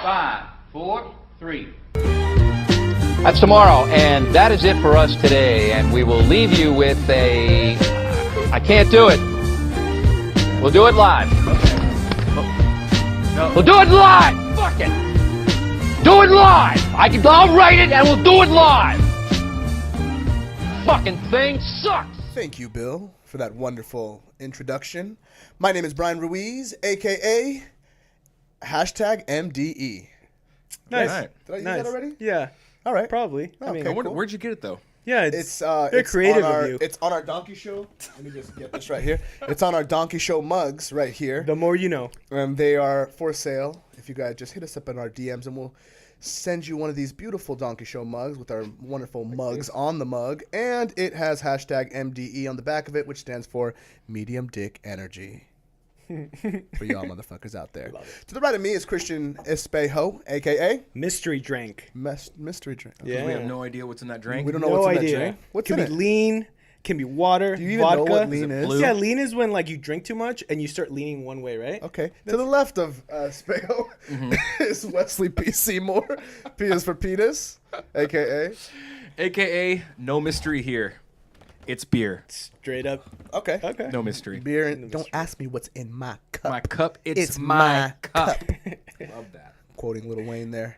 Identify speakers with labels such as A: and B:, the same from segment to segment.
A: 5, 4, 3.
B: That's tomorrow, and that is it for us today. And we will leave you with a... I can't do it. We'll do it live.
A: No.
B: We'll do it live. Fuck it. Do it live. I'll write it, and we'll do it live. Fucking thing sucks.
C: Thank you, Bill, for that wonderful introduction. My name is Brian Ruiz, a.k.a. #MDE.
D: Nice.
E: Right.
C: Did I use
D: Nice.
C: that already?
D: Yeah,
C: All right.
D: probably. I
C: Okay,
D: mean,
C: cool.
E: Where'd you get it though?
D: yeah,
C: It's
D: very creative
C: on our,
D: of you.
C: It's on our Donkey Show. Let me just get this right here. It's on our Donkey Show mugs right here.
D: The more you know.
C: And they are for sale. If you guys just hit us up in our DMs and we'll send you one of these beautiful Donkey Show mugs with our wonderful mugs on the mug. And it has #MDE on the back of it, which stands for Medium Dick Energy. For y'all motherfuckers out there. To the right of me is Christian Espejo, a.k.a.
D: Mystery drink.
C: Mystery Drink.
D: Yeah.
E: We have no idea what's in that drink.
C: We don't know
D: No
C: what's in
D: idea.
C: that drink. What's
D: can
C: in
D: be
C: it?
D: lean, can be water,
C: Do you even
D: vodka.
C: know what lean is?
E: blue?
D: Yeah, lean is when like you drink too much and you start leaning one way, right?
C: Okay. To the left of Espejo is Wesley P. Seymour. P is for penis, a.k.a.
E: AKA no mystery here. It's beer.
D: Straight up.
C: Okay.
D: Okay.
E: No mystery.
C: Beer. And don't ask me what's in my cup.
E: My cup. It's
C: It's
E: my
C: my
E: cup. Love that.
C: Quoting Lil Wayne there.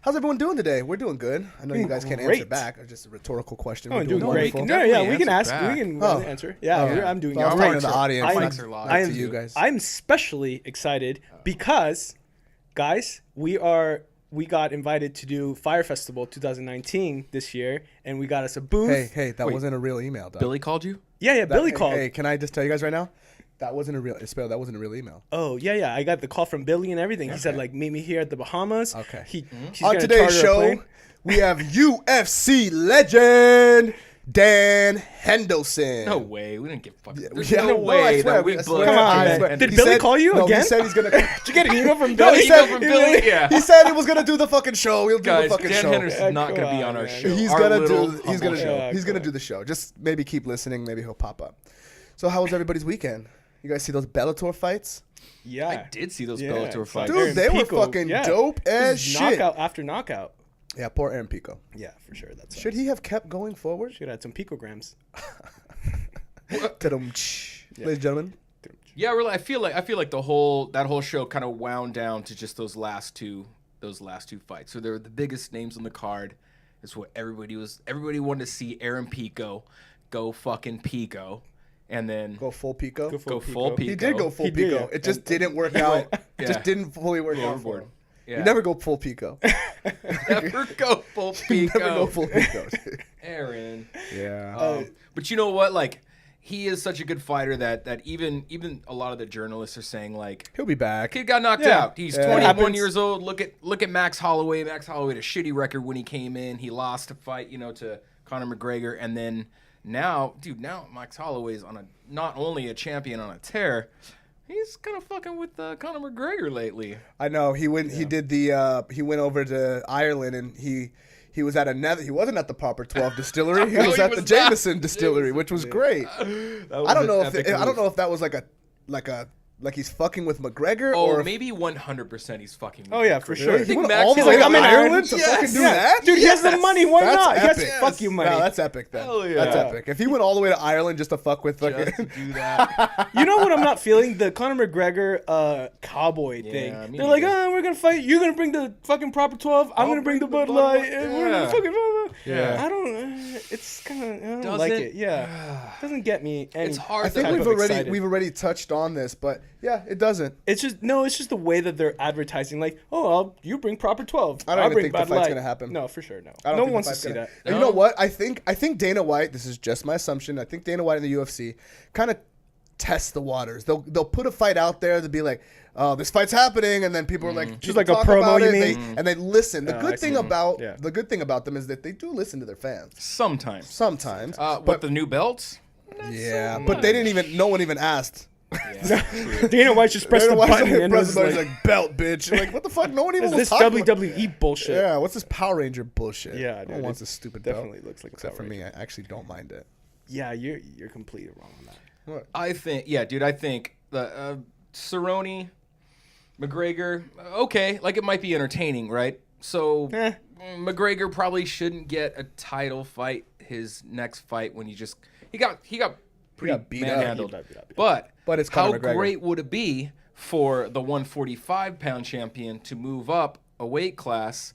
C: How's everyone doing today? We're doing good. I know you guys can't answer
D: Great.
C: back. It's just a rhetorical question.
D: Oh,
C: We're
D: I'm doing
C: wonderful.
D: great.
E: can
D: Yeah, yeah, we
E: definitely
D: can ask.
E: answer
D: We can
C: back.
D: answer. Yeah,
C: Oh.
D: I'm doing
C: So I was
D: great.
C: talking to the audience,
E: Our
C: not
E: mics are live.
D: I am
C: to you guys.
D: I'm especially excited because, guys, we got invited to do Fire Festival 2019 this year, and we got us a booth.
C: Hey, that
E: Wait.
C: wasn't a real email, dog.
E: Billy called you?
D: Yeah, Billy
C: Hey,
D: called.
C: Hey, can I just tell you guys right now? That wasn't a real. That wasn't a real email.
D: Oh, yeah. I got the call from Billy and everything. He said, like, meet me here at the Bahamas.
C: Okay.
D: He's
C: On
D: gonna
C: today's
D: charter a
C: show,
D: plane.
C: we have UFC legend Dan Henderson.
E: No way. We didn't get fucking. There's
C: Yeah,
E: no way
C: I swear,
E: that we
C: I swear,
D: Come on,
C: I
D: man.
C: swear.
D: Did
C: He
D: Billy
C: said-
D: call you
C: no,
D: again?
C: He said he's gonna.
D: Did you get an email from
C: No,
D: Billy?
C: he
E: email
C: said,
E: from Billy? Yeah.
C: He said he was gonna do the fucking show. He'll do
E: Guys,
C: the fucking
E: Dan
C: show.
E: Henderson's not
D: come
E: going to be
D: on,
E: on our
D: man.
E: show.
C: He's
E: Our
C: gonna
E: little
C: do. He's
E: humble
C: gonna.
E: show.
C: He's gonna do the show. Just maybe keep listening. Maybe he'll pop up. So how was everybody's weekend? You guys see those Bellator fights?
D: Yeah.
E: I did see those
D: Yeah,
E: Bellator
D: it's like
E: fights.
C: Dude,
D: Aaron
C: they were
D: Pico,
C: fucking
D: yeah.
C: dope as
D: This is
C: shit.
D: Knockout after knockout.
C: Yeah, poor Aaron Pico.
D: Yeah, for sure. That's
C: Should he have kept going forward?
D: should have had some picograms.
C: Ta-dum, tsh. Ladies and gentlemen.
E: Yeah, really. I feel like that whole show kind of wound down to just those last two fights. So they were the biggest names on the card. It's what everybody wanted to see. Aaron Pico go fucking Pico, and then
C: Go full Pico.
D: Go
E: go full Pico.
C: He did go full
D: He did,
C: Pico.
D: yeah.
C: It just didn't work out. It
E: Yeah.
C: just didn't fully work
E: Go
C: out for
E: overboard.
C: him.
E: Yeah.
C: You never go full Pico.
E: Never go full
C: You
E: Pico.
C: never go full Pico. dude.
E: Aaron.
C: Yeah.
E: But you know what? Like, he is such a good fighter that even a lot of the journalists are saying, like,
C: He'll be back.
E: kid got knocked
D: Yeah.
E: out. He's
C: Yeah.
E: 21
D: Happens.
E: years old. Look at Max Holloway. Max Holloway had a shitty record when he came in. He lost a fight, to Conor McGregor, and then now Max Holloway's not only a champion on a tear, he's kind of fucking with Conor McGregor lately.
C: I know. He went. He did the. He went over to Ireland and he was at another. He wasn't at the Proper 12 distillery. He
E: No,
C: was
E: he
C: at the
E: was
C: Jameson
E: not.
C: distillery, which was great. I don't know if that was like he's fucking with McGregor
E: Oh,
C: or if-
E: maybe 100% he's fucking with
D: Oh yeah, for
E: McGregor.
D: sure.
C: He
E: think
C: went
E: Max
C: all the
E: is
C: way
E: like,
C: to
D: I'm in
C: Ireland
D: Ireland.
C: to
E: Yes.
C: fucking do
D: Yeah.
C: that.
D: Dude, he has the money. Why
C: That's
D: not? Yes,
C: epic.
D: fuck you, money.
C: No, that's epic then.
E: Hell yeah.
C: That's epic. If he went all the way to Ireland just to fuck with
E: Just
C: fucking.
E: to do that.
D: You know what I'm not feeling? The Conor McGregor cowboy
E: Yeah,
D: thing.
E: me
D: They're like,
E: neither.
D: we're gonna fight. You're gonna bring the fucking Proper 12. I'm gonna bring the Bud Light. And we're gonna
E: Yeah.
D: fucking.
C: Yeah.
D: I don't. It's kind of. I don't
E: Doesn't-
D: like it. Yeah. Doesn't get me. Any
E: It's hard
C: I think
D: type
C: we've
D: of excited.
C: already touched on this, but yeah, it doesn't.
D: It's just the way that they're advertising. Like, you bring Proper 12.
C: I don't
D: I'll
C: even
D: bring
C: think the
D: Bud
C: fight's
D: Light.
C: gonna happen.
D: No, for sure, no.
C: I don't
D: No
C: think
D: one
C: the
D: wants to
C: fight's
D: see
C: gonna-
D: that.
C: And you know what? I think Dana White. This is just my assumption. I think Dana White in the UFC kind of tests the waters. They'll put a fight out there to be like, oh, this fight's happening, and then people are like,
D: Just
C: people
D: like a
C: talk
D: promo,
C: about
D: you
C: it,
D: mean?
C: and they listen. The
D: I
C: good
D: see.
C: thing about
D: Yeah.
C: the good thing about them is that they do listen to their fans
E: Sometimes.
C: sometimes.
E: But the new belts?
C: yeah, but they didn't even. No one even asked.
D: Dana White just pressed
C: Dana
D: the
C: White's
D: button
C: like,
D: and
C: press
D: was
C: the button,
D: like,
C: he's like, belt, bitch. Like, what the fuck? No one even
D: is
C: was
D: this
C: talking about-
D: WWE bullshit?
C: Yeah, what's this Power Ranger bullshit?
D: Yeah,
C: no one
D: dude,
C: wants
D: it
C: this stupid
D: definitely
C: belt.
D: looks like
C: Except
D: Power
C: for me, I actually don't mind it.
D: Yeah, you're completely wrong on that.
C: What?
E: I think, yeah, dude, I think the Cerrone, McGregor, okay, like it might be entertaining, right? So McGregor probably shouldn't get a title fight his next fight when he got pretty
C: beat up.
E: manhandled.
D: Beat up.
E: But
C: it's
E: how
C: Conor McGregor.
E: great would it be for the 145-pound champion to move up a weight class,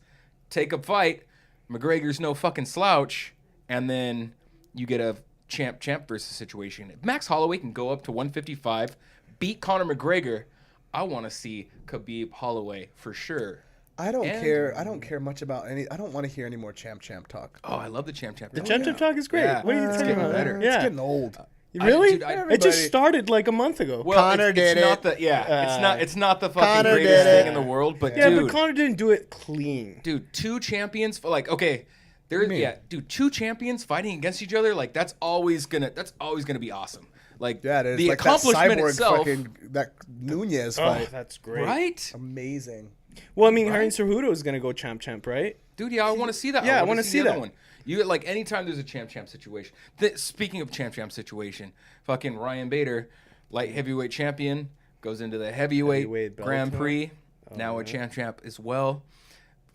E: take a fight, McGregor's no fucking slouch, and then you get a champ versus situation. If Max Holloway can go up to 155, beat Conor McGregor, I want to see Khabib Holloway for sure.
C: I don't care. I don't care much about any. I don't want to hear any more champ talk.
E: Oh, I love the champ.
D: The champ talk is great.
E: Yeah.
D: What are you
C: It's
D: talking
C: getting
D: about?
C: better.
D: Yeah.
C: It's getting old.
D: Really?
E: Dude,
D: it
C: everybody-
D: just started like a month ago.
E: Well,
C: Conor did
E: not
C: it.
E: it's not the fucking
C: Conor
E: greatest
C: did it.
E: thing in the world, but
D: yeah,
E: dude,
D: but Conor didn't do it clean.
E: dude, two champions okay. Two champions fighting against each other, like that's always gonna be awesome. Like
C: Yeah, it is.
E: the
C: Like that
E: accomplishment
C: cyborg
E: itself,
C: fucking that Nunez
D: Oh,
C: fight.
D: that's great.
E: right?
C: Amazing.
D: Well, I mean, Hernan Cejudo is gonna go champ, right?
E: Dude, yeah, I want to see that.
D: Yeah, I
E: wanna
D: wanna see
E: the other
D: that.
E: one. You like anytime there's a champ situation. Speaking of champ situation, fucking Ryan Bader, light heavyweight champion, goes into the heavyweight Grand
D: Bellator.
E: Prix. Now a champ as well.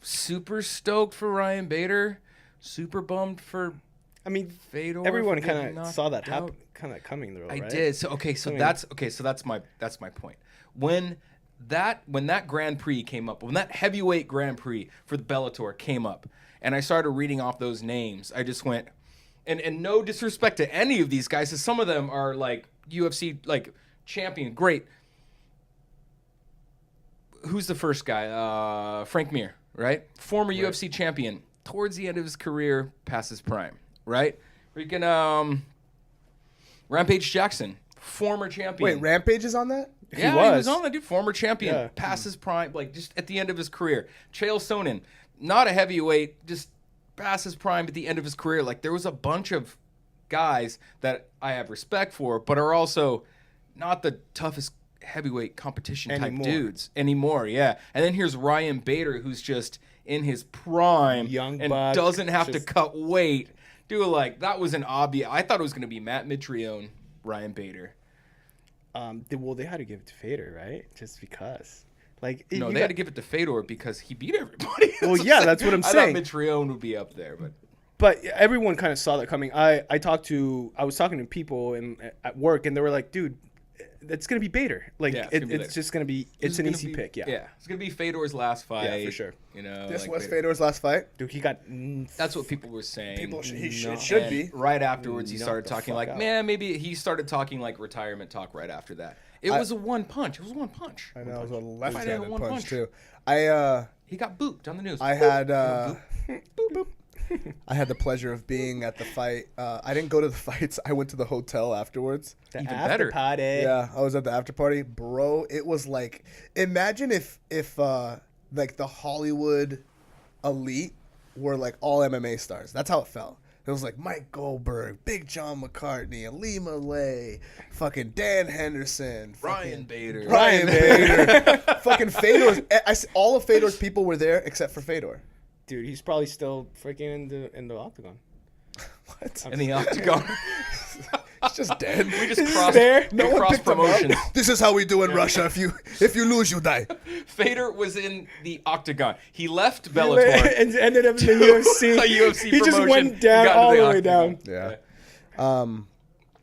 E: Super stoked for Ryan Bader. Super bummed for
D: I mean,
E: Fedor.
D: everyone
E: for getting
D: kind of
E: knocked
D: saw that
E: out.
D: happen, kind of coming though.
E: I
D: right?
E: did. So that's my point. When that Grand Prix came up, when that heavyweight Grand Prix for the Bellator came up, and I started reading off those names, I just went, and no disrespect to any of these guys, because some of them are like UFC like champion, great. Who's the first guy? Frank Mir, right? Former UFC champion. Towards the end of his career, past his prime, right? Freaking Rampage Jackson, former champion.
C: Wait, Rampage is on that?
E: Yeah, he was on that dude. Former champion,
D: Yeah.
E: past his prime, like just at the end of his career. Chael Sonnen, not a heavyweight, just past his prime at the end of his career. Like there was a bunch of guys that I have respect for, but are also not the toughest heavyweight competition type dudes anymore. Yeah, and then here's Ryan Bader, who's just in his prime,
D: Young
E: and
D: buck,
E: doesn't have to
D: just-
E: cut weight. Dude, like that was an obvious. I thought it was going to be Matt Mitrione, Ryan Bader.
D: They had to give it to Fedor, right? Just because, like,
E: No,
D: you
E: they
D: got-
E: had to give it to Fedor because he beat everybody.
D: Well, yeah, that's what I'm saying.
E: I thought Mitrione would be up there, but
D: But everyone kind of saw that coming. I was talking to people at work, and they were like, "Dude, it's gonna be Bader. Like,
E: Yeah, it's gonna be
D: it's
E: Bader.
D: just gonna be. It's an easy pick. Yeah,
E: yeah, it's gonna be Fedor's last fight.
D: Yeah, for sure.
E: You know,
C: This
E: like
C: was
E: Bader.
C: Fedor's last fight.
D: Dude, he got.
E: That's what people were saying.
C: It should
E: And
C: be.
E: Right afterwards, he
D: Knock
E: started
D: the
E: talking
D: fuck
E: like,
D: out.
E: man, maybe he started talking like retirement talk right after that. It was a one punch. It was a one punch.
C: I know it was a
E: Fight
C: left-handed
E: out of one
C: punch
E: punch.
C: too. I
E: He got booped on the news.
C: I had I had the pleasure of being at the fight. I didn't go to the fights. I went to the hotel afterwards.
D: The
E: Even
D: after
E: better.
D: party.
C: Yeah, I was at the after party, bro. It was like, imagine if like the Hollywood elite were like all MMA stars. That's how it felt. It was like Mike Goldberg, Big John McCartney, Ali Malay, fucking Dan Henderson,
E: Ryan Bader.
C: Ryan Bader, fucking Fedor's. All of Fedor's people were there except for Fedor.
D: Dude, he's probably still freaking in the octagon.
C: What?
E: In the octagon.
C: It's just dead.
E: We just
D: Is
E: crossed,
D: there?
E: we
C: No one
E: crossed
C: picked him
E: promotions.
C: up. This is how we do in Russia. If you lose, you die.
E: Fedor was in the octagon. He left Bellator.
D: and ended up in the UFC.
E: A UFC
D: he just
E: promotion.
D: went down
E: He got
D: all
E: into
D: the
E: the
D: way
E: octagon.
D: down.
C: Yeah.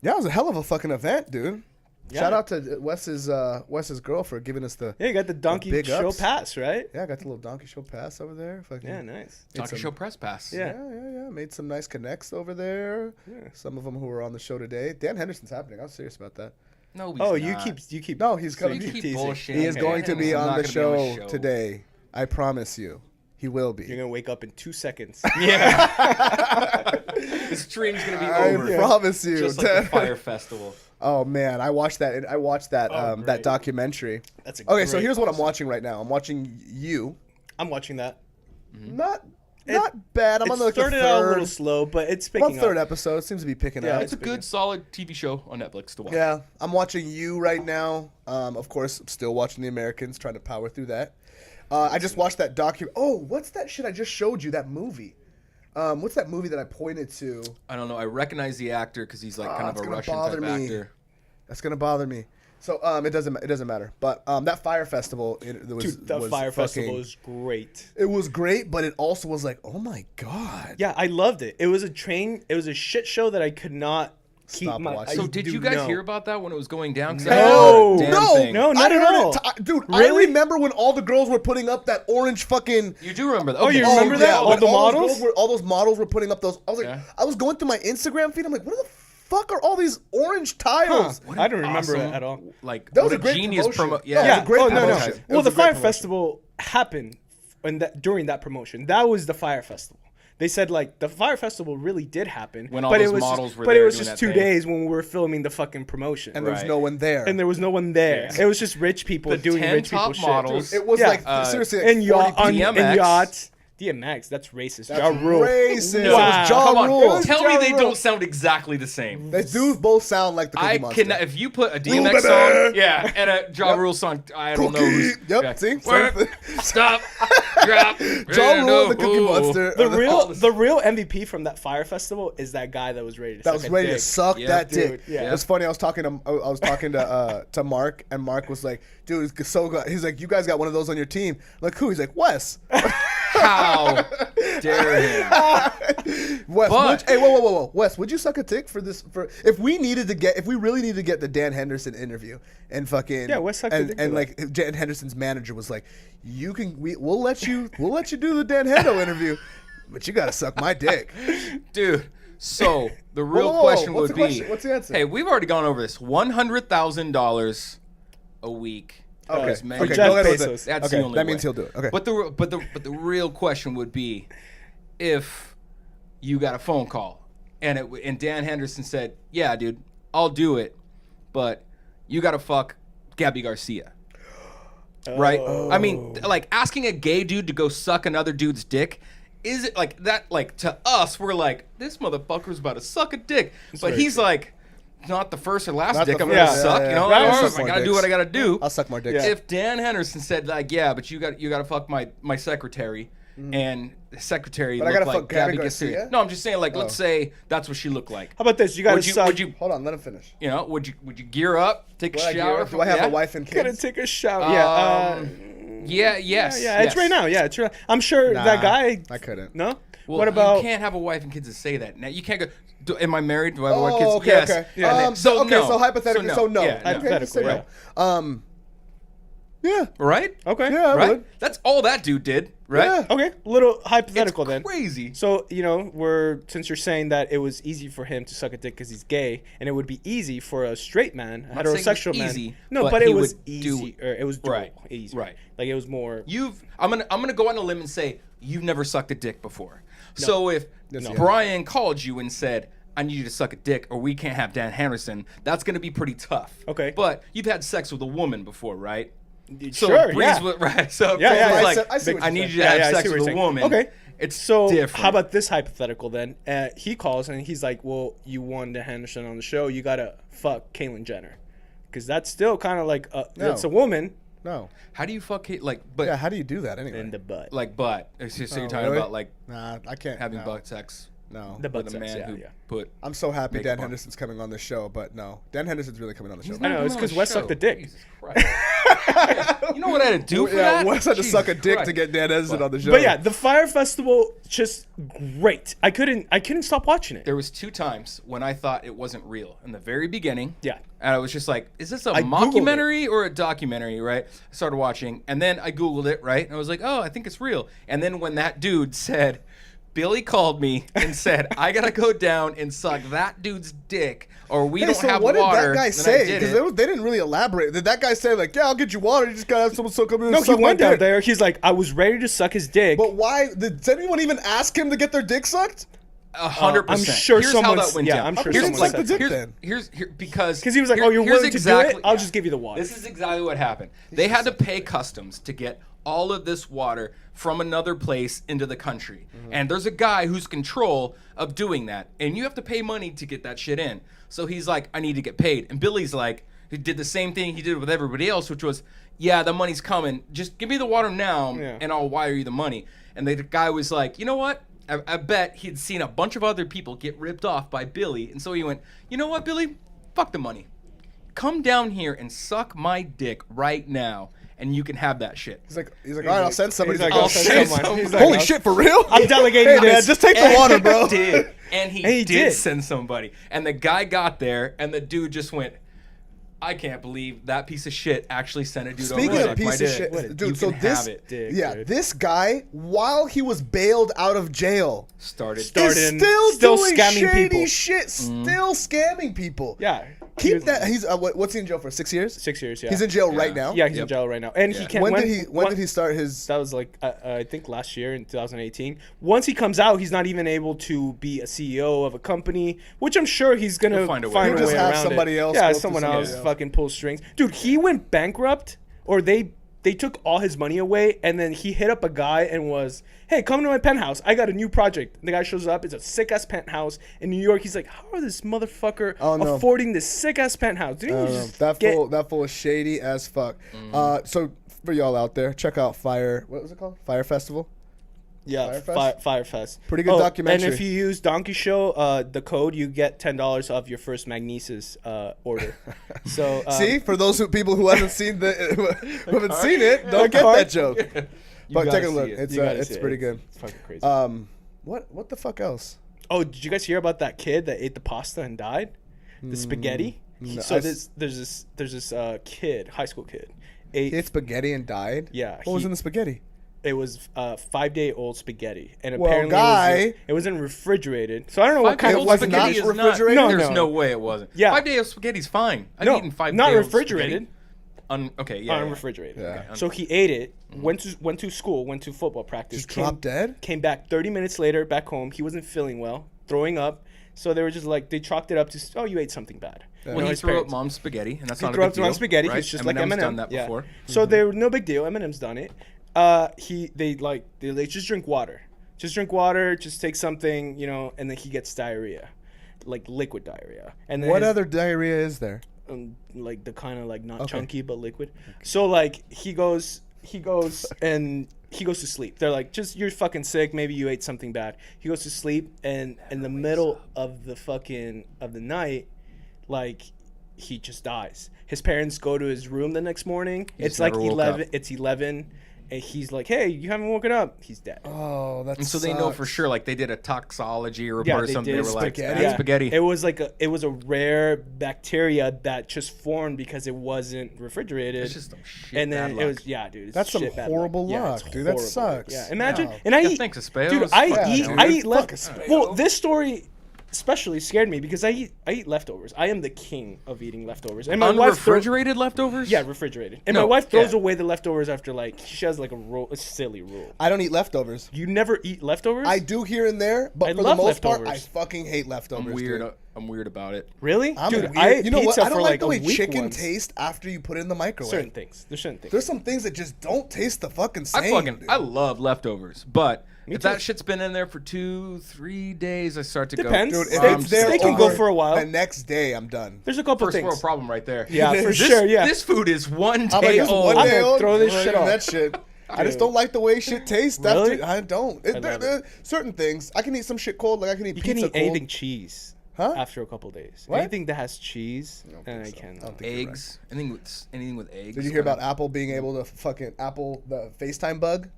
C: Yeah, it was a hell of a fucking event, dude.
D: Yeah.
C: Shout out to Wes's girl for giving us the.
D: Yeah, you got the donkey
C: big
D: show
C: ups.
D: pass, right?
C: Yeah, I got the little donkey show pass over there. Fucking,
D: Yeah, nice.
E: Donkey Show press pass.
D: Yeah.
C: Yeah. Made some nice connects over there.
D: Yeah.
C: Some of them who were on the show today. Dan Henderson's happening. I was serious about that.
E: No, he's
D: Oh,
E: not.
D: you keep.
C: No, he's coming.
E: You keep
D: teasing.
E: bullshitting.
C: He is going to be
E: He's
C: on
E: not
C: the
E: gonna be on the
C: show today. I promise you, he will be.
D: You're gonna wake up in 2 seconds.
E: Yeah. The stream's gonna be
C: I
E: over.
C: promise you.
E: Just like the Fire Festival.
C: Oh man, I watched that. I watched that. that
D: great.
C: documentary.
D: That's a
C: Okay, so
D: great
C: here's what I'm watching right now. I'm watching You.
D: I'm watching that.
C: Not bad. I'm
D: It
C: on like the
D: started out a little
C: third,
D: slow, but it's
C: about
D: picking
C: third
D: up.
C: episode. Seems to be picking
D: Yeah,
C: up.
E: It's a good, solid TV show on Netflix to watch.
C: Yeah, I'm watching You right now. Of course, still watching The Americans, trying to power through that. I just watched that Oh, what's that shit I just showed you? That movie. What's that movie that I pointed to?
E: I don't know. I recognize the actor because he's like kind of
C: it's
E: a
C: gonna
E: Russian
C: bother
E: type
C: me.
E: actor.
C: That's gonna bother me. So it doesn't matter. But that Fire Festival, it was
D: Dude, the Fire Festival was great.
C: It was great, but it also was like, oh my god.
D: Yeah, I loved it. It was a shit show that I could not keep
C: Stop
D: my.
C: watching.
E: So did you guys hear about that when it was going down? 'Cause I
D: No.
E: heard a damn
C: No,
E: thing.
D: No, not
C: I
D: at
C: heard
D: all.
C: Dude,
D: Really?
C: I remember when all the girls were putting up that orange fucking.
E: You do remember that?
D: Oh, you
E: Okay.
D: remember that? All
C: when
D: the
C: those
D: models?
C: girls all those models were putting up those. I was like,
E: Yeah.
C: I was going through my Instagram feed. I'm like, what the fuck are all these orange tiles?
D: I don't remember
E: Awesome,
D: it at all.
E: Like,
C: That was
E: what
C: a great
E: genius
C: promotion.
E: Yeah.
C: Yeah. It was a great
D: no.
C: promotion. It
D: Well,
C: was
D: the
C: a great
D: Fire
C: promotion.
D: Festival happened during that promotion. That was the Fire Festival. They said like the Fire Festival really did happen,
E: When all
D: but
E: those
D: it was
E: models
D: just,
E: were
D: but
E: there
D: it was
E: doing
D: just
E: that
D: 2
E: thing.
D: days when we were filming the fucking promotion,
C: And there was
E: Right.
C: no one there.
D: and there was no one there.
E: Yeah.
D: It was just rich people
E: The
D: doing
E: 10
D: rich
E: top
D: people
E: models.
D: shit.
C: It was
D: Yeah.
C: like seriously, like
D: And
C: 40
D: yacht,
C: people.
E: DMX.
D: and yachts. DMX, that's racist.
C: That's
D: Ja Rule.
C: racist.
E: No,
C: It
D: Wow.
C: was Ja
E: Come on.
C: Rule.
E: Tell
C: Ja
E: me they
C: Rule.
E: don't sound exactly the same.
C: They do both sound like the Cookie
E: I
C: Monster.
E: cannot. If you put a
C: Rule,
E: DMX
C: baby.
E: song, yeah, and a Ja
C: Yep.
E: Rule song, I don't know
C: Cookie.
E: who's.
C: Yep.
E: yeah.
C: See?
E: Work,
C: Same thing.
E: stop, drop.
C: Ja Rule and the Cookie Monster.
D: The
C: are
D: real MVP from that Fire Festival is that guy that was ready to
C: that
D: suck
C: was
D: a
C: ready
D: dick.
C: to suck
E: Yeah.
C: that
D: Dude,
C: dick.
D: yeah.
C: It was funny. I was talking to Mark, and Mark was like, "Dude, it's so good." He's like, "You guys got one of those on your team?" I'm like, who? He's like, "Wes."
E: How dare him?
C: Wes,
E: But-
C: hey, whoa, Wes, would you suck a dick for this? For if we really needed to get the Dan Henderson interview and fucking
D: Yeah, Wes sucked a dick
C: and
D: for
C: like Dan Henderson's manager was like, we'll let you do the Dan Hendo interview, but you gotta suck my dick.
E: Dude, so the real
C: Whoa,
E: question
C: what's
E: would
C: the question?
E: be,
C: What's the answer?
E: hey, we've already gone over this. $100,000 a week.
C: Okay,
E: is
C: okay,
E: managed.
D: Jeff
C: go ahead with
D: Bezos.
C: it.
E: That's
C: Okay,
E: the only
C: that means
E: way.
C: he'll do it. Okay,
E: But the real question would be, if you got a phone call and Dan Henderson said, "Yeah, dude, I'll do it, but you got to fuck Gabby Garcia." Right? I mean, like asking a gay dude to go suck another dude's dick. Is it like that? Like to us, we're like, this motherfucker's about to suck a dick, but
D: very
E: he's like, not the first or last
C: Not
E: dick
C: the
E: I'm gonna
C: first.
E: suck.
C: Yeah,
E: You know,
C: yeah.
D: Right.
C: I'll
E: I
C: suck more
E: gotta do
C: dicks.
E: what I gotta do.
C: I'll suck more dicks.
D: Yeah.
E: If Dan Henderson said like, yeah, but you got to fuck my secretary, and the secretary
C: But I
E: looked
C: gotta
E: like
C: fuck Gabby
E: Garcia.
C: Garcia?
E: No, I'm just saying like,
C: Oh.
E: let's say that's what she looked like.
D: How about this? You gotta
E: Would you
D: suck.
E: would you
C: Hold on, let him finish.
E: you know would you gear up, take
C: Would
E: a
C: I gear
E: shower?
C: up? Do I have
E: yeah?
C: a wife and
D: gotta
C: kids?
D: take a shower.
E: Yeah. Yes.
D: Yeah, it's right now. Yeah, it's right. I'm sure
C: Nah,
D: that guy.
C: I couldn't.
D: No.
E: Well,
D: What about?
E: you can't have a wife and kids to say that. Now you can't go. Am I married? Do I have a wife and
C: Oh,
E: kids?
C: okay,
E: Yes.
C: okay.
E: Yeah. So no.
C: so hypothetically, so no.
E: Yeah,
C: Okay,
D: Hypothetical,
C: just say no.
D: yeah.
C: Yeah.
E: Right.
D: Okay.
C: Yeah, I
E: Right.
C: would.
E: That's all that dude did. Right.
C: Yeah.
D: Okay. Little
E: It's
D: hypothetical then.
E: crazy.
D: So since you're saying that it was easy for him to suck a dick because he's gay, and it would be easy for a straight man, a
E: not saying it was
D: heterosexual man.
E: easy,
D: No,
E: but
D: but
E: he
D: it was
E: would do
D: easy.
E: it.
D: Or it was doable,
E: Right,
D: easy.
E: right.
D: Like it was more.
E: I'm gonna go on a limb and say you've never sucked a dick before. So if
C: No.
E: Brian called you and said, "I need you to suck a dick, or we can't have Dan Henderson," that's gonna be pretty tough.
D: Okay.
E: But you've had sex with a woman before, right? So
D: Sure.
E: Breeze
D: Yeah.
E: would- right. So
D: Yeah, yeah,
E: Breeze
D: I
E: like,
C: see- I see what
E: I
C: you're
E: need
C: saying.
E: you to have
D: I see
E: sex
D: what
E: with
D: you're
E: a
D: saying.
E: woman.
D: Okay.
E: It's
D: So
E: different.
D: how about this hypothetical then? He calls and he's like, "Well, you won the Henderson on the show. You gotta fuck Caitlyn Jenner, because that's still kind of like
C: No.
D: it's a woman
C: No.
E: How do you fuck Kate? Like, but
C: Yeah. How do you do that anyway?
D: in the butt.
E: like butt. So you're
C: Oh,
E: talking
C: really?
E: about like
C: Nah, I can't.
E: having
C: no.
E: butt sex
C: No.
D: The butt
E: with a
D: sex,
E: man
D: yeah,
E: who
D: yeah.
E: put.
C: I'm so happy
E: Make
C: Dan
E: fun.
C: Henderson's coming on the show, but no. Dan Henderson's really coming on the show.
D: I know, it's 'cause Wes sucked a dick.
E: Jesus Christ. You know what I had to do for
C: Yeah,
E: that?
C: Wes had to
E: Jesus
C: suck a dick to
E: Christ.
C: get Dan Henderson on the show.
D: But yeah, the Fire Festival just great. I couldn't stop watching it.
E: There was 2 times when I thought it wasn't real. In the very beginning,
D: Yeah.
E: and I was just like, "Is this a
C: I Googled
E: mockumentary or a documentary?" Right? I started watching, and then I Googled it. Right, and I was like, "Oh, I think it's real." And then when that dude said, Billy called me and said, "I gotta go down and suck that dude's dick, or we
C: Hey,
E: don't
C: so
E: have
C: what
E: water."
C: did that guy
E: then I
C: say?
E: did
C: Because
E: it.
C: they didn't really elaborate. Did that guy say like, "Yeah, I'll get you water. You just gotta have someone so come in
D: No,
C: and
D: he
C: suck my
D: went down
C: dick"?
D: there. He's like, I was ready to suck his dick.
C: But why? Did anyone even ask him to get their dick sucked?
E: 100%.
D: I'm sure
E: Here's how
D: someone's-
E: that went
D: yeah,
E: down.
D: I'm sure
E: Here's
C: someone
E: like
C: said the dick
E: here's,
C: then.
E: here's because
D: Because he was like, "Oh, you're
E: here's
D: willing to do it? I'll just give you the water."
E: This is exactly what happened. They had to pay customs to get all of this water from another place into the country, and there's a guy who's control of doing that, and you have to pay money to get that shit in. So he's like, "I need to get paid," and Billy's like, he did the same thing he did with everybody else, which was, "Yeah, the money's coming. Just give me the water now,
D: Yeah.
E: and I'll wire you the money." And the guy was like, "You know what? I bet he'd seen a bunch of other people get ripped off by Billy, and so he went, 'You know what, Billy? Fuck the money. come down here and suck my dick right now, and you can have that shit.
C: He's like, all right, I'll send somebody.
D: He's like,
C: to go.
D: I'll send someone. He's like,
C: Holy shit, for real?
D: I'm delegating
C: hey, man,
D: this.
C: just take the water, bro.
E: And he
D: He
E: did
D: did.
E: send somebody. And the guy got there, and the dude just went, I can't believe that piece of shit actually sent a dude over.
C: Speaking
E: to
C: of
E: suck my
C: piece of
E: dick.
C: shit,
D: What a
C: dude.
E: You
C: So
E: can
C: this,
E: have it.
D: Dick,
C: yeah,
D: dude.
C: this guy, while he was bailed out of jail,
E: Started.
C: is
D: Started
C: still doing
D: scamming
C: shady
D: people.
C: shit, still scamming people.
D: Yeah.
C: Keep that. He's what's he in jail for? 6 years.
D: 6 years. Yeah.
C: He's in jail
E: Yeah.
C: right now.
D: Yeah, he's in
E: Yep.
D: jail right now, and he can't.
C: When did he start his?
D: That was like I think last year in 2018. Once he comes out, he's not even able to be a CEO of a company, which I'm sure he's gonna
E: He'll
D: find a
E: find a
D: way
E: way.
C: He'll just have
D: around
C: somebody
D: it.
C: else
D: Yeah,
C: go through
D: someone
C: somebody
D: else
C: else.
D: fucking pull strings. Dude, he went bankrupt, or they took all his money away, and then he hit up a guy and was, hey, come to my penthouse. I got a new project. And the guy shows up. It's a sick-ass penthouse in New York. He's like, how are this motherfucker
C: Oh, no.
D: affording this sick-ass penthouse? Didn't you just
C: That
D: get...
C: fool is shady as fuck. So for y'all out there, check out Fire. What was it called? Fire Festival.
D: Yeah,
C: Firefest?
D: Firefest.
C: Pretty good documentary.
D: And if you use Donkey Show, the code, you get $10 off your first Magnesis order. So
C: See, for those people who haven't seen who haven't seen it, don't get
D: card?
C: that joke. But
D: gotta
C: take a
D: see
C: look.
D: it.
C: It's
D: You gotta
C: it's
D: see it.
C: pretty good.
D: It's fucking crazy.
C: What the fuck else?
D: Oh, did you guys hear about that kid that ate the pasta and died? The spaghetti.
C: no,
D: So
C: I
D: there's this kid, high school kid,
C: He ate spaghetti and died.
D: Yeah,
C: What was
D: he-
C: in the spaghetti?
D: It was 5-day-old spaghetti, and
C: Well,
D: apparently
C: guy-
D: it wasn't refrigerated. So I don't know what kind of
C: It was
D: spaghetti.
C: not
E: is
C: refrigerated?
D: No,
E: There's
D: no.
E: no way it wasn't.
D: Yeah.
E: 5 days of spaghetti's fine. I've
D: No,
E: eaten 5
D: not
E: days
D: refrigerated.
E: Okay, yeah.
D: Unrefrigerated.
C: Yeah.
D: So he ate it, went to school, went to football practice.
C: Just dropped dead?
D: Came back 30 minutes later, back home. He wasn't feeling well, throwing up. So they were just like, they chalked it up to, oh, you ate something bad. You
E: When
D: know,
E: he
D: his
E: threw up
D: parents.
E: mom's spaghetti, and that's
D: He
E: not a
D: threw
E: big
D: up
E: deal.
D: mom's spaghetti.
E: Right?
D: It's just like
E: Eminem's
D: Eminem.
E: done that
D: Yeah.
E: before.
D: So they were no big deal. Eminem's done it. They just drink water. Just drink water. Just take something, and then he gets diarrhea, like liquid diarrhea. And then
C: What
D: his-
C: other diarrhea is there?
D: like the kind of like not
C: Okay.
D: chunky but liquid. So like he goes and he goes to sleep. They're like, just you're fucking sick. Maybe you ate something bad. He goes to sleep, and in the middle of the night, like he just dies. His parents go to his room the next morning. It's
E: just
D: like
E: never woke
D: 11.
E: up.
D: It's 11. And he's like, hey, you haven't woken up. He's dead.
C: Oh, that's
E: And so they know for sure, like they did a toxology report or
D: they
E: something.
D: did.
E: They were like,
C: Spaghetti?
E: "That's spaghetti.
D: It was a rare bacteria that just formed because it wasn't refrigerated.
E: It's just some shit
D: and then
E: bad
D: it
E: luck.
D: was dude. It's
C: That's some
D: shit bad
C: horrible
D: Yeah, it's
C: luck, dude. That
D: horrible.
C: sucks.
D: Yeah, imagine.
C: Wow.
D: And I
E: Yeah,
D: eat,
E: thanks, Espejo.
D: dude.
E: It's
D: I
E: fucking
D: eat.
E: dude.
D: I eat
C: Fuck
D: left.
C: Espejo.
D: Well, this story especially scared me because I eat leftovers. I am the king of eating leftovers. And my wife
E: Unrefrigerated leftovers?
D: Yeah, refrigerated. And
E: No,
D: my wife throws
E: yeah.
D: away the leftovers after like she has like a silly rule.
C: I don't eat leftovers.
D: You never eat leftovers?
C: I do here and there, but
D: I
C: for the
D: love
C: most part, I
D: leftovers.
C: fucking hate leftovers.
E: I'm weird.
C: Dude.
E: I'm weird about it.
D: Really?
C: I'm
D: Dude,
C: weird.
D: I ate
C: You know what?
D: pizza
C: I don't
D: for
C: like
D: like
C: the
D: a
C: way
D: week
C: chicken
D: once.
C: tastes after you put it in the microwave.
D: Certain things. There's certain things.
C: There's some things that just don't taste the fucking same. dude.
E: I love leftovers, but if
D: too.
E: that shit's been in there for 2-3 days, I start to
D: Depends.
E: go.
C: Dude, if
D: They-
C: it's there,
D: they can go
C: over
D: for a while.
C: The next day, I'm done.
D: There's a couple
E: First
D: things.
E: world problem right there.
D: Yeah, for
E: This-
D: sure. Yeah.
E: This food is one
C: I'm like,
E: day
C: it's
E: old.
C: one
D: I'm
C: day
D: gonna
C: old.
D: throw this
C: I'm
D: shit
C: like,
D: off.
C: That shit. I just
D: Dude.
C: don't like the way shit tastes.
D: Really?
C: After, I don't.
D: I love it.
C: Certain things. I can eat some shit cold. Like I can eat
D: You
C: pizza
D: can eat
C: cold.
D: anything cheese
C: Huh?
D: after a couple days.
C: What?
D: Anything that has cheese, and I
C: think so.
D: can.
C: I don't think you're right.
E: Eggs. Anything with eggs.
C: Did you hear about Apple being able to fucking the FaceTime bug?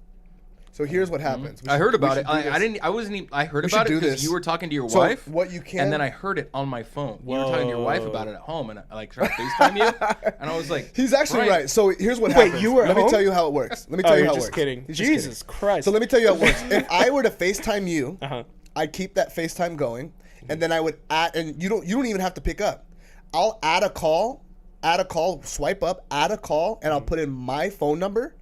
C: So here's what happens. We
E: I
C: should-
E: heard
C: we
E: about
C: should
E: it.
C: do this.
E: I didn't. I wasn't even. I heard
C: We
E: about
C: should
E: it
C: do
E: because
C: this.
E: you were talking to your
C: So
E: wife.
C: what you can-
E: And then I heard it on my phone. You were talking to your wife
D: Whoa.
E: about it at home, and I like tried to FaceTime you, and I was like,
C: He's actually
E: Brian,
C: right. So here's what
D: Wait,
C: happens.
D: you were at
C: Let me
D: home?
C: tell you how it works. Let me
D: Oh,
C: tell you
D: you're
C: how it
D: just
C: works.
D: kidding.
C: He's just
D: Jesus Christ.
C: So let me tell you how it works. If I were to FaceTime you,
D: Uh-huh.
C: I'd keep that FaceTime going, and then I would add, and you don't even have to pick up. I'll add a call, swipe up, add a call, and I'll put in my phone number,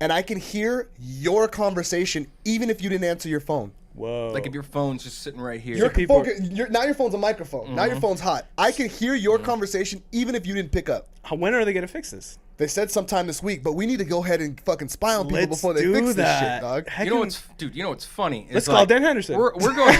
C: and I can hear your conversation even if you didn't answer your phone.
D: Whoa.
E: like if your phone's just sitting right here.
C: Your
D: people-
C: now your phone's a microphone. Now your phone's hot. I can hear your conversation even if you didn't pick up.
D: When are they gonna fix this?
C: They said sometime this week, but we need to go ahead and fucking spy on people
D: Let's
C: before they
D: do
C: fix this
D: that.
C: shit, dog.
D: Heck,
E: You know what's, dude? You know what's funny?
D: Let's
E: It's
D: call Dan Henderson.
E: We're going.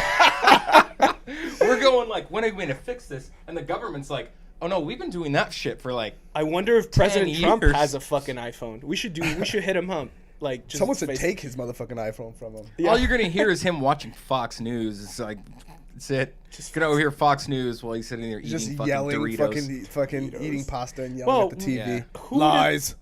E: We're going like, when are we gonna fix this? And the government's like, oh no, we've been doing that shit for like.
D: I wonder if President Trump
E: years.
D: has a fucking iPhone. We should hit him up. Like just
C: Someone should
D: face-
C: take his motherfucking iPhone from him.
D: Yeah.
E: All you're gonna hear is him watching Fox News. It's like, That's it. Just gonna overhear Fox News while he's sitting there eating
C: Just
E: fucking
C: yelling,
E: Doritos.
C: fucking eating pasta and yelling
D: Well,
C: at the TV.
E: yeah.
C: Lies.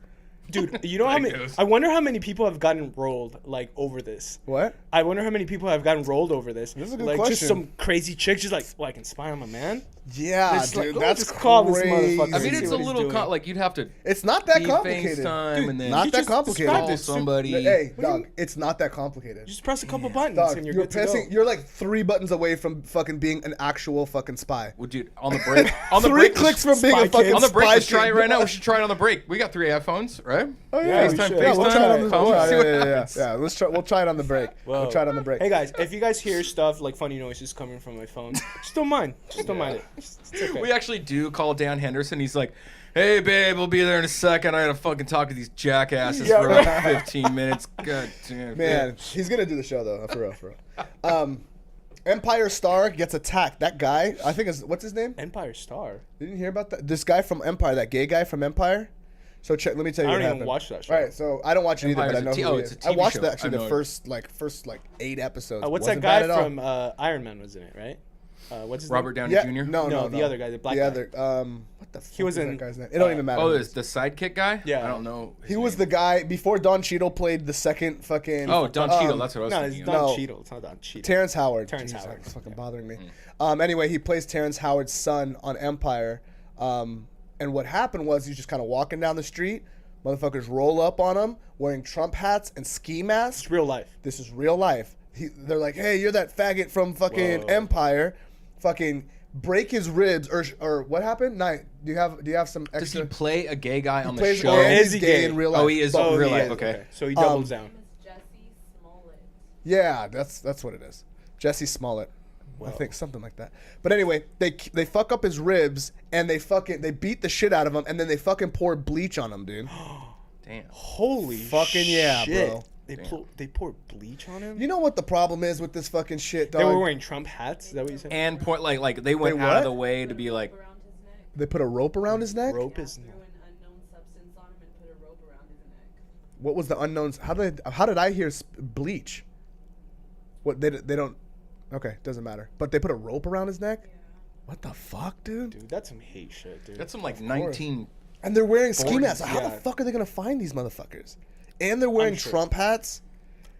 D: Dude, you know how many?
E: Diagnosed.
D: I wonder how many people have gotten rolled like over this.
C: What?
D: I wonder how many people have gotten rolled over this.
C: This is a good
D: like
C: question.
D: just some crazy chick, just like, well, I can spy on my man.
C: Yeah,
D: Just like,
C: dude,
D: oh,
C: that's
D: just call this
C: crazy.
D: motherfucker.
E: I mean,
D: See
E: it's a
D: what he's
E: little
D: doing.
E: like you'd have to
C: It's not that
E: be
C: complicated.
E: FaceTime
C: Dude,
E: and then
C: not
D: you
C: that
D: just
C: complicated.
D: described
E: call
D: this.
E: somebody.
C: Hey, dog, it's not that complicated.
D: Just press a couple buttons
C: Dog,
D: and you're
C: you're
D: good to go.
C: You're like 3 buttons away from fucking being an actual fucking spy.
E: Well, dude, on the break, on the
C: 3
E: break,
C: clicks from being
D: spy
C: a fucking
D: kid.
E: on the break.
C: spy
E: Let's try it
C: kid.
E: right now. We should try it on the break. We got 3 iPhones, right?
C: Oh yeah,
D: we
E: FaceTime,
D: should.
C: yeah, we'll try it on the,
E: FaceTime.
C: we'll try,
E: See what
C: yeah,
E: happens.
C: yeah. We'll try it on the break.
D: Whoa.
C: We'll try it on the break.
D: Hey guys, if you guys hear stuff like funny noises coming from my phone, just don't mind. Just don't mind it. It's okay.
E: We actually do call Dan Henderson. He's like, "Hey, babe, we'll be there in a second. I gotta fucking talk to these jackasses
D: Yeah,
E: for
D: right.
E: like 15 minutes." God damn,
C: Man, he's gonna do the show though, for real, for real. Empire Star gets attacked. That guy, I think is what's his name?
D: Empire Star.
C: Didn't you hear about that? This guy from Empire, that gay guy from Empire. So check. Let me tell you
D: I
C: what
D: don't even
C: happened.
D: watch that show.
C: All right, so I don't watch it either, but I
E: Empire's
C: know
E: a
C: who
E: oh,
C: he
E: it's
C: is.
E: a
C: I
E: TV
C: watched
E: show.
C: the, actually
E: I
C: the
E: know
C: first 8 episodes.
D: What's that
C: Wasn't
D: guy
C: bad at all.
D: from Iron Man was in it, right? What's his
E: Robert
D: name?
E: Downey
C: Yeah,
E: Jr.
C: no,
D: the other guy, the black
C: the
D: guy.
C: other. What the fuck
D: was
C: is
D: in,
C: that guy's name? It don't even matter.
E: Oh, there's the sidekick guy.
D: Yeah.
E: I don't know. his
C: He was
E: name.
C: the guy before Don Cheadle played the second fucking.
E: Oh, Don Cheadle. That's what I was
D: No, it's
E: thinking.
D: Don
C: No.
D: Cheadle. It's not Don Cheadle.
C: Terrence Howard.
D: Terrence
C: Jesus,
D: Howard.
C: It's fucking bothering me. Anyway, he plays Terrence Howard's son on Empire. And what happened was he's just kind of walking down the street. Motherfuckers roll up on him wearing Trump hats and ski masks.
D: It's real life.
C: This is real life. They're like, hey, you're that faggot from fucking
D: Whoa.
C: Empire. Fucking break his ribs or what happened? Night. Do you have some
E: Does
C: extra?
E: he play a gay guy on the
C: plays
E: show?
C: or
D: Is
C: is
D: he
C: gay
D: gay?
C: in real life?
E: Oh, he is
C: Both.
E: in real
D: he
E: life.
D: is,
E: Okay.
D: So he doubles down.
F: It's Jesse Smollett.
C: Yeah, that's what it is. Jesse Smollett. I think something like that. But anyway, they fuck up his ribs and they beat the shit out of him and then they fucking pour bleach on him, dude.
E: Damn.
D: Holy
C: Fucking yeah,
D: shit.
C: bro.
D: They poured bleach on him?
C: You know what the problem is with this fucking shit, dog?
D: They were wearing Trump hats? Is that what you said?
E: And point like they went
C: They
E: out
C: what?
E: of the way to be like,
F: Around his neck.
C: They put a rope around his neck?
D: Rope is
F: Threw an unknown substance on him and put a rope around his neck.
C: What was the unknowns? How did I hear bleach? What they don't? Okay, doesn't matter. But they put a rope around his neck. What the fuck, dude?
D: Dude, that's some hate shit, dude.
E: that's some like 19.
C: And they're wearing ski
E: 40s,
C: masks. How the
D: yeah.
C: fuck are they gonna find these motherfuckers? And they're wearing
D: sure.
C: Trump hats.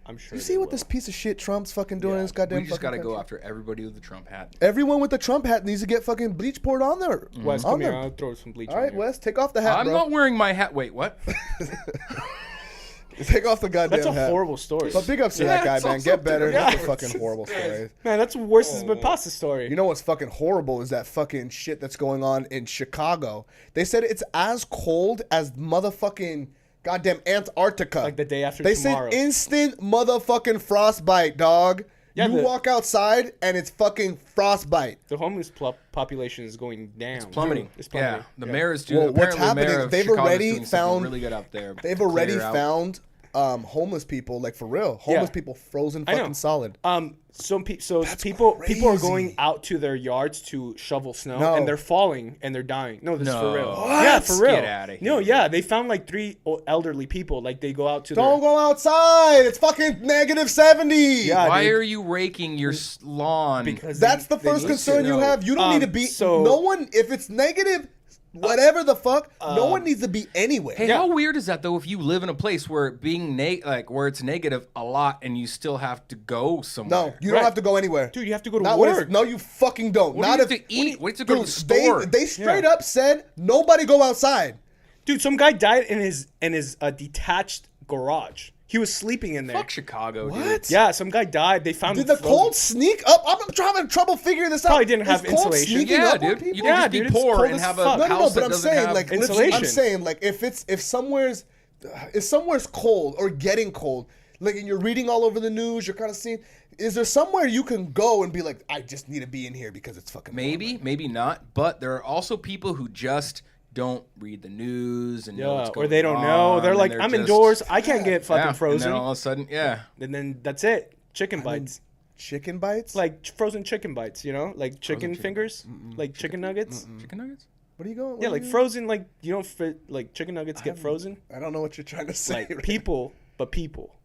D: I'm sure.
C: You see what this piece of shit Trump's fucking doing in this goddamn
E: We just
C: fucking
E: gotta go
C: country?
E: after everybody with the Trump hat.
C: Everyone with the Trump hat needs to get fucking bleach poured on there.
D: Wes,
C: on
D: come here.
C: them.
D: I'll throw some bleach
C: All
D: on
C: right,
D: here.
C: Wes, take off the hat,
E: I'm
C: bro.
E: not wearing my hat. Wait, what?
C: Take off the goddamn
D: That's a
C: hat.
D: horrible story.
C: But big ups to
E: Yeah,
C: that guy,
E: it's
C: man.
E: also
C: Get better.
E: terrible.
C: That's a fucking horrible story.
D: Man, that's worse than Pasta's story.
C: You know what's fucking horrible is that fucking shit that's going on in Chicago. They said it's as cold as motherfucking goddamn Antarctica.
D: Like the day after
C: they
D: tomorrow.
C: said instant motherfucking frostbite, dog.
D: Yeah,
C: you walk outside and it's fucking frostbite.
D: the homeless population is going down. It's
E: Plummeting.
D: It's plummeting.
E: Yeah, the mayor is doing.
C: Well, what's
E: apparently the mayor
C: happening?
E: of
C: They've
E: Chicago's
C: already
E: doing something
C: found-
E: really good out there.
C: They've
E: to
C: already
E: clear out.
C: found homeless people, like for real. Homeless
D: Yeah.
C: people frozen
D: I know.
C: fucking solid. That's
D: People are
C: crazy.
D: going out to their yards to shovel snow
C: No.
D: and they're falling and they're dying. No, this is for
E: No.
D: real.
E: What?
D: Yeah, for real.
E: Get outta
D: No,
E: here.
D: yeah, they found like 3 elderly people. Like they go out to
C: Don't
D: their
C: go outside. It's fucking negative 70.
D: Yeah,
E: Why
D: dude.
E: are you raking your lawn?
D: because
C: That's
D: they-
C: the
D: they
C: first
D: need
C: concern
D: to.
C: you have. You don't need to be.
D: so-
C: no one. If it's negative, whatever the fuck, no one needs to be anywhere.
E: Hey,
D: Yeah.
E: how weird is that though? If you live in a place where being where it's negative a lot, and you still have to go somewhere.
C: No, you
D: Right.
C: don't have to go anywhere.
D: Dude, you have to go to
C: Not when
D: work.
C: it's, no, you fucking don't.
E: What
C: Not
E: do you
C: if
E: have to eat? What do you have to go to the
C: Dude,
E: store?
C: They straight
D: Yeah.
C: up said nobody go outside.
D: Dude, some guy died in his detached garage. He was sleeping in there.
E: Fuck Chicago, dude.
C: What?
D: Yeah, some guy died. They found
C: Did
D: him
C: the
D: frozen.
C: cold sneak up? I'm having trouble figuring this out.
D: Probably didn't have
C: Is cold
D: insulation.
C: sneaking
E: Yeah,
C: up on
E: dude.
C: people?
E: You
D: Yeah,
E: can just
D: dude,
E: be
D: it's
E: poor
D: cold
E: and
D: as
E: have
D: fuck.
E: a
C: No,
E: house
C: but
E: that
C: I'm
E: doesn't
C: saying
E: have
C: like
D: insulation.
C: I'm saying like if somewhere's cold or getting cold, like and you're reading all over the news, you're kind of seeing. Is there somewhere you can go and be like, I just need to be in here because it's fucking warm
E: Maybe,
C: right
E: maybe not. But there are also people who just don't read the news and know what's
D: Yeah,
E: going
D: or they don't
E: on,
D: know. They're
E: and
D: like, I'm
E: just-
D: indoors. I can't get fucking
E: Yeah,
D: frozen.
E: And then all of a sudden, yeah.
D: And then that's it. Chicken bites.
C: Chicken bites?
D: Like frozen chicken bites, you know? Like chicken fingers? Like chicken nuggets?
E: Chicken nuggets?
C: What are you going?
D: Yeah, like frozen, like, you don't fit, like chicken nuggets get frozen?
C: I don't know what you're trying to say.
D: Like people, but people.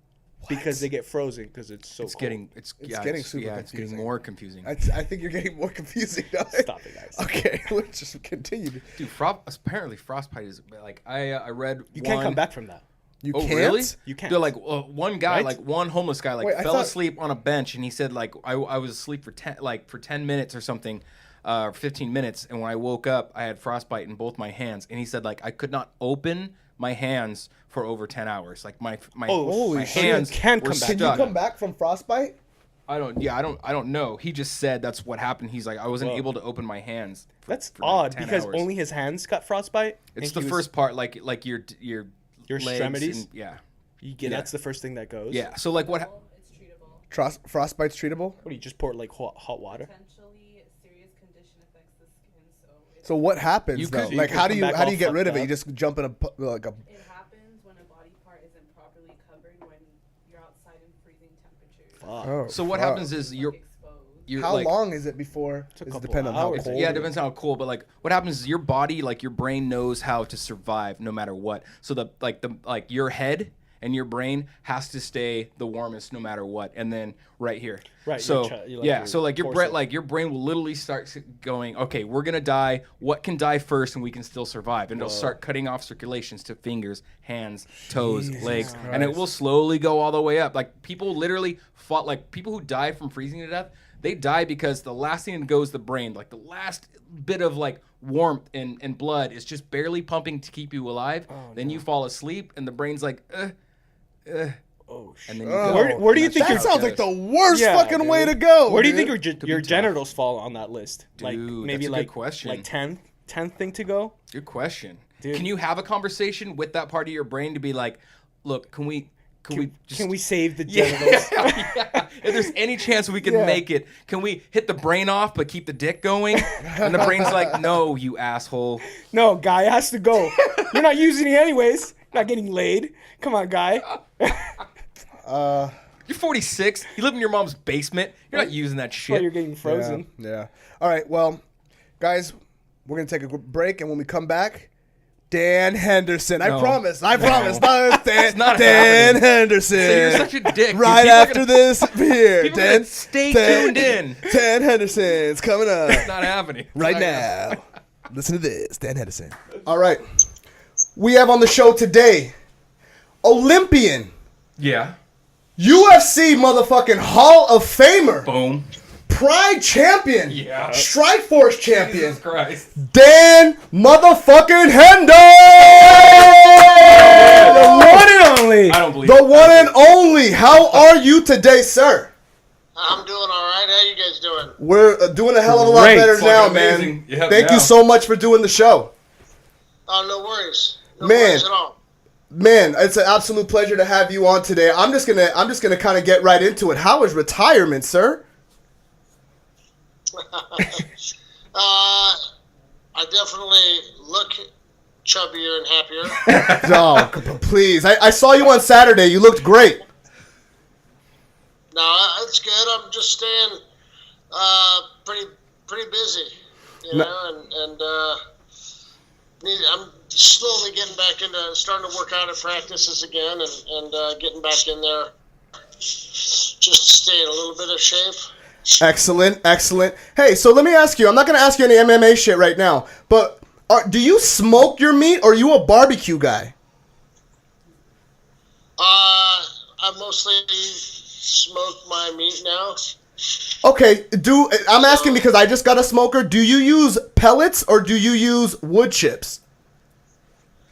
D: because they get frozen because it's so
E: It's
D: cold.
E: getting it's
C: getting super
E: it's getting
C: confusing.
E: more confusing.
C: I think you're getting more confusing now.
D: Stop it, guys.
C: Okay, let's just continue.
E: Dude, apparently frostbite is like I read
D: You can't come back from that.
C: You
E: Oh,
C: can't?
E: really?
D: You can't.
E: They're like one guy,
D: Right?
E: like one homeless guy, like
C: Wait, I
E: fell
C: thought-
E: asleep on a bench, and he said like I was asleep for 10 minutes or something, 15 minutes, and when I woke up, I had frostbite in both my hands, and he said like I could not open my hands for over 10 hours, like my
C: holy
E: my
C: shit.
E: hands
D: You can
E: were
D: come back.
C: Can you
E: stuck.
C: come back from frostbite?
E: I don't know. He just said that's what happened. He's like I wasn't
D: Whoa.
E: able to open my hands.
D: That's
E: for, like,
D: odd
E: 10
D: because
E: hours.
D: only his hands got frostbite.
E: It's
D: and
E: the
D: he was-
E: first part, like your
D: Your
E: legs
D: extremities?
E: and- yeah.
D: You get
E: yeah.
D: that's the first thing that goes.
E: Yeah. So like what?
F: It's treatable.
C: Frostbite's treatable?
D: What do you just pour like hot water?
F: Potentially serious condition affects the skin, so it's,
C: So what happens
E: You
C: though?
E: could-
C: Like
D: you
C: how
D: could
C: do
D: come
C: you
D: back
C: how do
D: all
C: you get rid of
D: fucked
C: it? You
D: up.
C: just jump in a
F: it happens when a body part isn't properly covered when you're outside in freezing temperatures.
D: Fuck.
C: Oh,
E: So what
C: fuck.
E: happens is
F: Like
E: you're
F: exposed.
C: How
E: like,
C: long is it before?
D: a
C: Does it
D: couple
C: depend on how
D: hours.
C: cold?
E: Yeah, it
C: it
E: depends on how cool, but like what happens is your body, like your brain knows how to survive no matter what. So the your head and your brain has to stay the warmest no matter what. And then right here.
D: Right,
E: So
D: your like
E: yeah,
D: your
E: so like your
D: torso.
E: your brain will literally start going, okay, we're gonna die. What can die first and we can still survive? And it'll start cutting off circulations to fingers, hands, toes, legs, and it will slowly go all the way up. Like people literally fought, like people who die from freezing to death. They die because the last thing that goes the brain, like the last bit of like warmth and blood is just barely pumping to keep you alive. Then you fall asleep and the brain's like,
D: Oh shit.
E: and then you
C: Oh.
E: go.
D: Where do you think
C: That
D: your
C: sounds like the worst
D: Yeah,
C: fucking way to
D: dude.
C: go.
D: Where do you
C: dude.
D: think your
E: tough.
D: genitals fall on that list? Like
E: Dude,
D: maybe
E: that's a good
D: like
E: question.
D: like 10th thing to go?
E: Good question.
D: Dude.
E: Can you have a conversation with that part of your brain to be like, look, can we just
D: Can we save the
E: yeah,
D: genitals?
E: yeah. If there's any chance we can
C: Yeah.
E: make it, can we hit the brain off but keep the dick going? And the brain's like, no, you asshole.
D: No, guy it has to go. You're not using it anyways. You're not getting laid. Come on, guy.
E: You're 46. You live in your mom's basement. You're not using that
D: Well, you're
E: shit.
D: getting frozen.
C: Yeah. All right. Well, guys, we're gonna take a break, and when we come back, Dan Henderson. I
E: No.
C: promise. I
E: No.
C: promise. Dan,
E: not
C: Dan
E: happening.
C: Henderson.
E: So you're such a dick. dude.
C: Right
E: People are
C: after
E: gonna-
C: this, here,
E: People are
C: Dan.
E: gonna stay tuned in.
C: Dan Henderson's coming up
E: It's not happening.
C: right
E: It's not happening.
C: now. Listen to this, Dan Henderson. All right. We have on the show today Olympian,
E: Yeah.
C: UFC motherfucking Hall of Famer,
E: Boom.
C: Pride champion,
E: Yeah.
C: Strike Force champion,
E: Jesus Christ.
C: Dan motherfucking Hender!
D: The one and only.
E: I don't believe
C: The
E: it.
C: one and only. How are you today, sir?
G: I'm doing all right. How you guys doing?
C: We're doing a hell of a lot
D: Great.
C: better
E: Fucking
C: now,
E: amazing.
C: man.
E: Yep,
C: Thank
E: yeah.
C: you so much for doing the show.
G: Oh, no worries. No
C: Man.
G: worries at all.
C: Man, it's an absolute pleasure to have you on today. I'm just gonna kind of get right into it. How is retirement, sir?
G: I definitely look chubbier and happier.
C: Oh, please. I saw you on Saturday. You looked great.
G: No, it's good. I'm just staying pretty busy, you
C: No-
G: know, and I'm slowly getting back into starting to work out at practices again and getting back in there just to stay in a little bit of shape.
C: Excellent, excellent. Hey, so let me ask you. I'm not gonna ask you any MMA shit right now, but do you smoke your meat or are you a barbecue guy?
G: I mostly smoke my meat now.
C: Okay, I'm asking because I just got a smoker. Do you use pellets or do you use wood chips?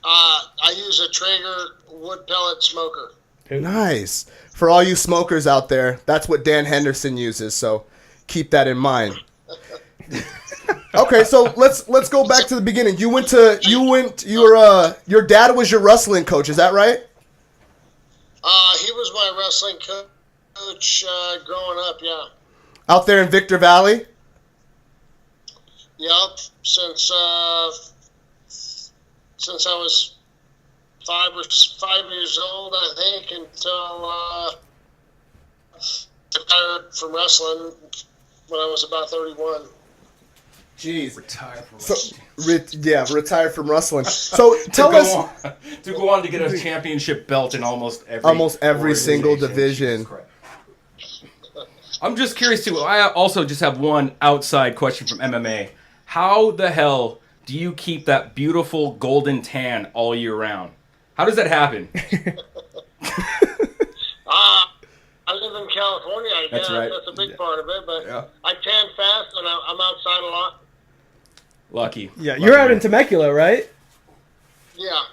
G: I use a Traeger wood pellet smoker.
C: Nice. For all you smokers out there, that's what Dan Henderson uses, so keep that in mind. Okay, so let's go back to the beginning. Your dad was your wrestling coach, is that right?
G: He was my wrestling coach growing up, yeah.
C: Out there in Victor Valley?
G: Yep, since I was 5 years old, I think, until retired from wrestling when I was about 31.
C: Jeez.
E: Retire from
C: So,
E: wrestling.
C: retire from wrestling. So tell us.
E: To go on to get a championship belt in almost every
C: single
E: organization.
C: division.
E: Jesus Christ. I'm just curious too. I also just have one outside question from MMA. How the hell do you keep that beautiful golden tan all year round? How does that happen?
G: I live in California. I guess
E: That's right.
G: That's a big part of it. But
E: Yeah.
G: I tan fast, and I'm outside a lot.
E: Lucky.
D: Yeah,
E: Lucky
D: you're out in
E: man.
D: Temecula, right?
G: Yeah.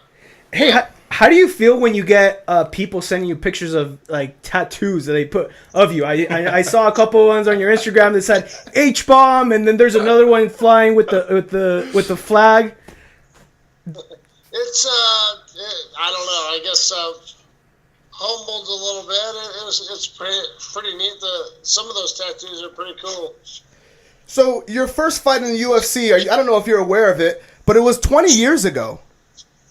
D: Hey, how do you feel when you get people sending you pictures of like tattoos that they put of you? I saw a couple ones on your Instagram that said H bomb, and then there's another one flying with the flag.
G: It's I don't know. I guess humbled a little bit. It's pretty neat. Some of those tattoos are pretty cool.
C: So your first fight in the UFC, I don't know if you're aware of it, but it was 20 years ago.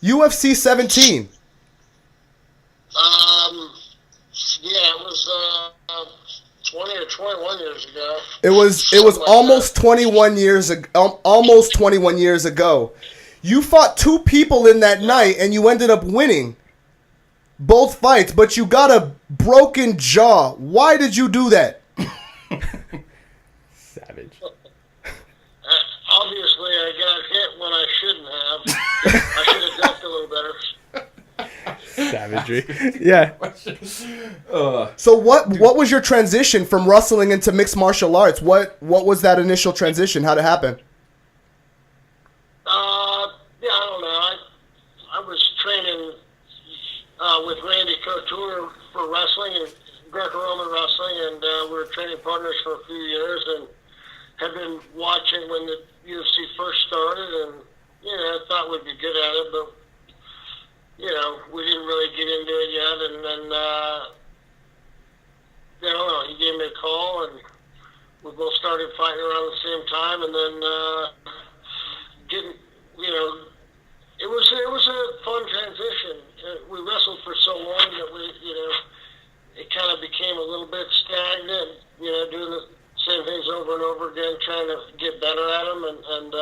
C: UFC 17.
G: Yeah, it was 20 or 21 years ago.
C: It was
G: Something like
C: almost
G: that.
C: 21 years ago. Almost 21 years ago. You fought two people in that night, and you ended up winning both fights, but you got a broken jaw. Why did you do that?
D: Savage.
G: Obviously, I got hit when I shouldn't have. I should have ducked a little better.
D: Savagery. Yeah.
C: So what was your transition from wrestling into mixed martial arts? What was that initial transition? How'd it happen?
G: Yeah, I don't know. I was training with Randy Couture for wrestling and Greco-Roman wrestling, and we were training partners for a few years, and had been watching when the UFC first started, and I thought we'd be good at it, but we didn't really get into it yet, and then I don't know. He gave me a call, and we both started fighting around the same time, and then it was a fun transition. We wrestled for so long that it kind of became a little bit stagnant, doing the same things over and over again, trying to get better at them, and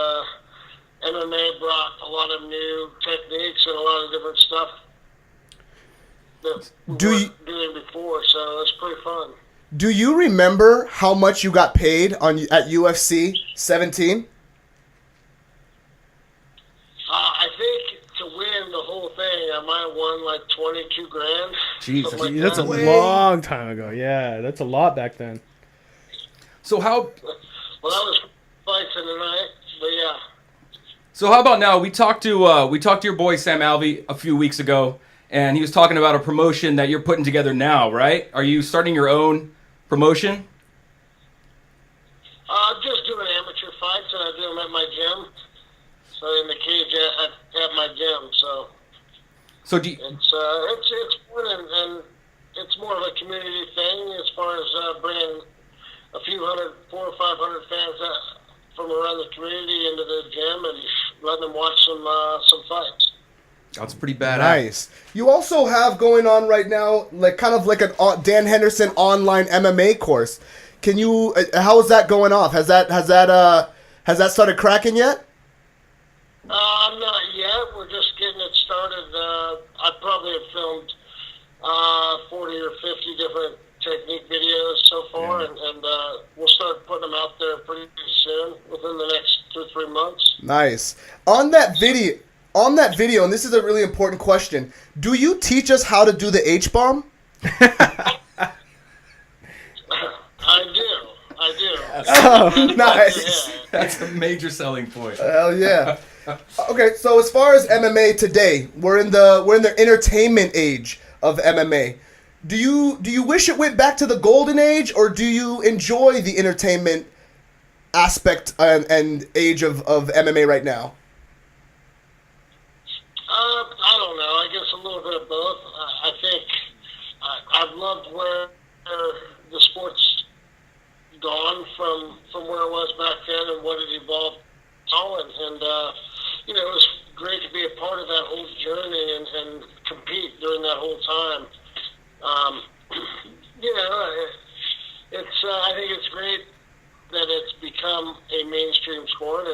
G: MMA brought a lot of new techniques and a lot of different stuff that we weren't doing before, so it's pretty fun.
C: Do you remember how much you got paid at UFC 17?
G: I think to win the whole thing, I might have won like 22 grand.
E: Jesus,
G: something like
D: That's a
G: that.
D: long time ago. Yeah, that's a lot back then.
E: So how?
G: Well, that was fights in the night, but yeah.
E: So how about now? We talked to your boy Sam Alvey a few weeks ago, and he was talking about a promotion that you're putting together now, right? Are you starting your own promotion?
G: Just doing amateur fights, and I do them at my gym. So in the cage at my gym.
E: So do you,
G: it's fun, and it's more of a community thing as far as bringing a few hundred, 400 or 500 fans from around the community into the gym and letting them watch some fights.
E: that's pretty badass.
C: Nice. You also have going on right now, like an Dan Henderson online MMA course. Can you? How is that going off? Has that started cracking yet?
G: Not yet. We're just getting it started. I probably have filmed 40 or 50 different technique videos so far, and we'll start putting them out there pretty soon, within the next 2 or 3 months.
C: Nice. On that video, and this is a really important question. Do you teach us how to do the H bomb?
G: I do.
C: Oh, nice.
E: That's a major selling point.
C: Hell yeah. Okay, so as far as MMA today, we're in the entertainment age of MMA. Do you wish it went back to the golden age, or do you enjoy the entertainment aspect and age of MMA right now?
G: I don't know. I guess a little bit of both. I think I've loved where the sport's gone from where it was back then and what it evolved to, and it was great to be a part of that whole journey and compete during that whole time. I think it's great that it's become a mainstream sport,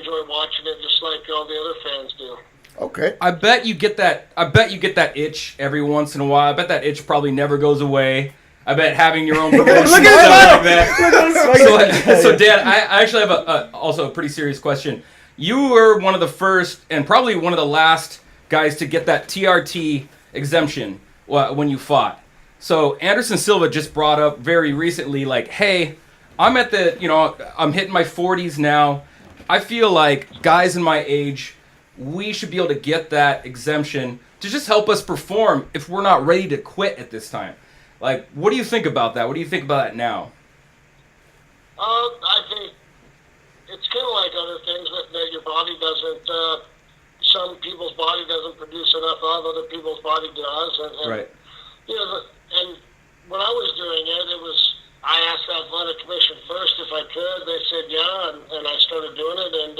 G: enjoy watching it just like all the other fans do.
C: Okay.
E: I bet you get that itch every once in a while. I bet that itch probably never goes away. I bet having your own promotion and stuff like that. So Dan, I actually have also a pretty serious question. You were one of the first and probably one of the last guys to get that TRT exemption when you fought. So Anderson Silva just brought up very recently, like, hey, I'm I'm hitting my 40s now. I feel like guys in my age, we should be able to get that exemption to just help us perform if we're not ready to quit at this time. Like, what do you think about that? What do you think about that now?
G: I think it's kind of like other things that your body doesn't, some people's body doesn't produce enough of, other people's body does. And
E: Right.
G: You know, and when I was doing it, I asked the athletic commission first if I could. They said yeah, and I started doing it, and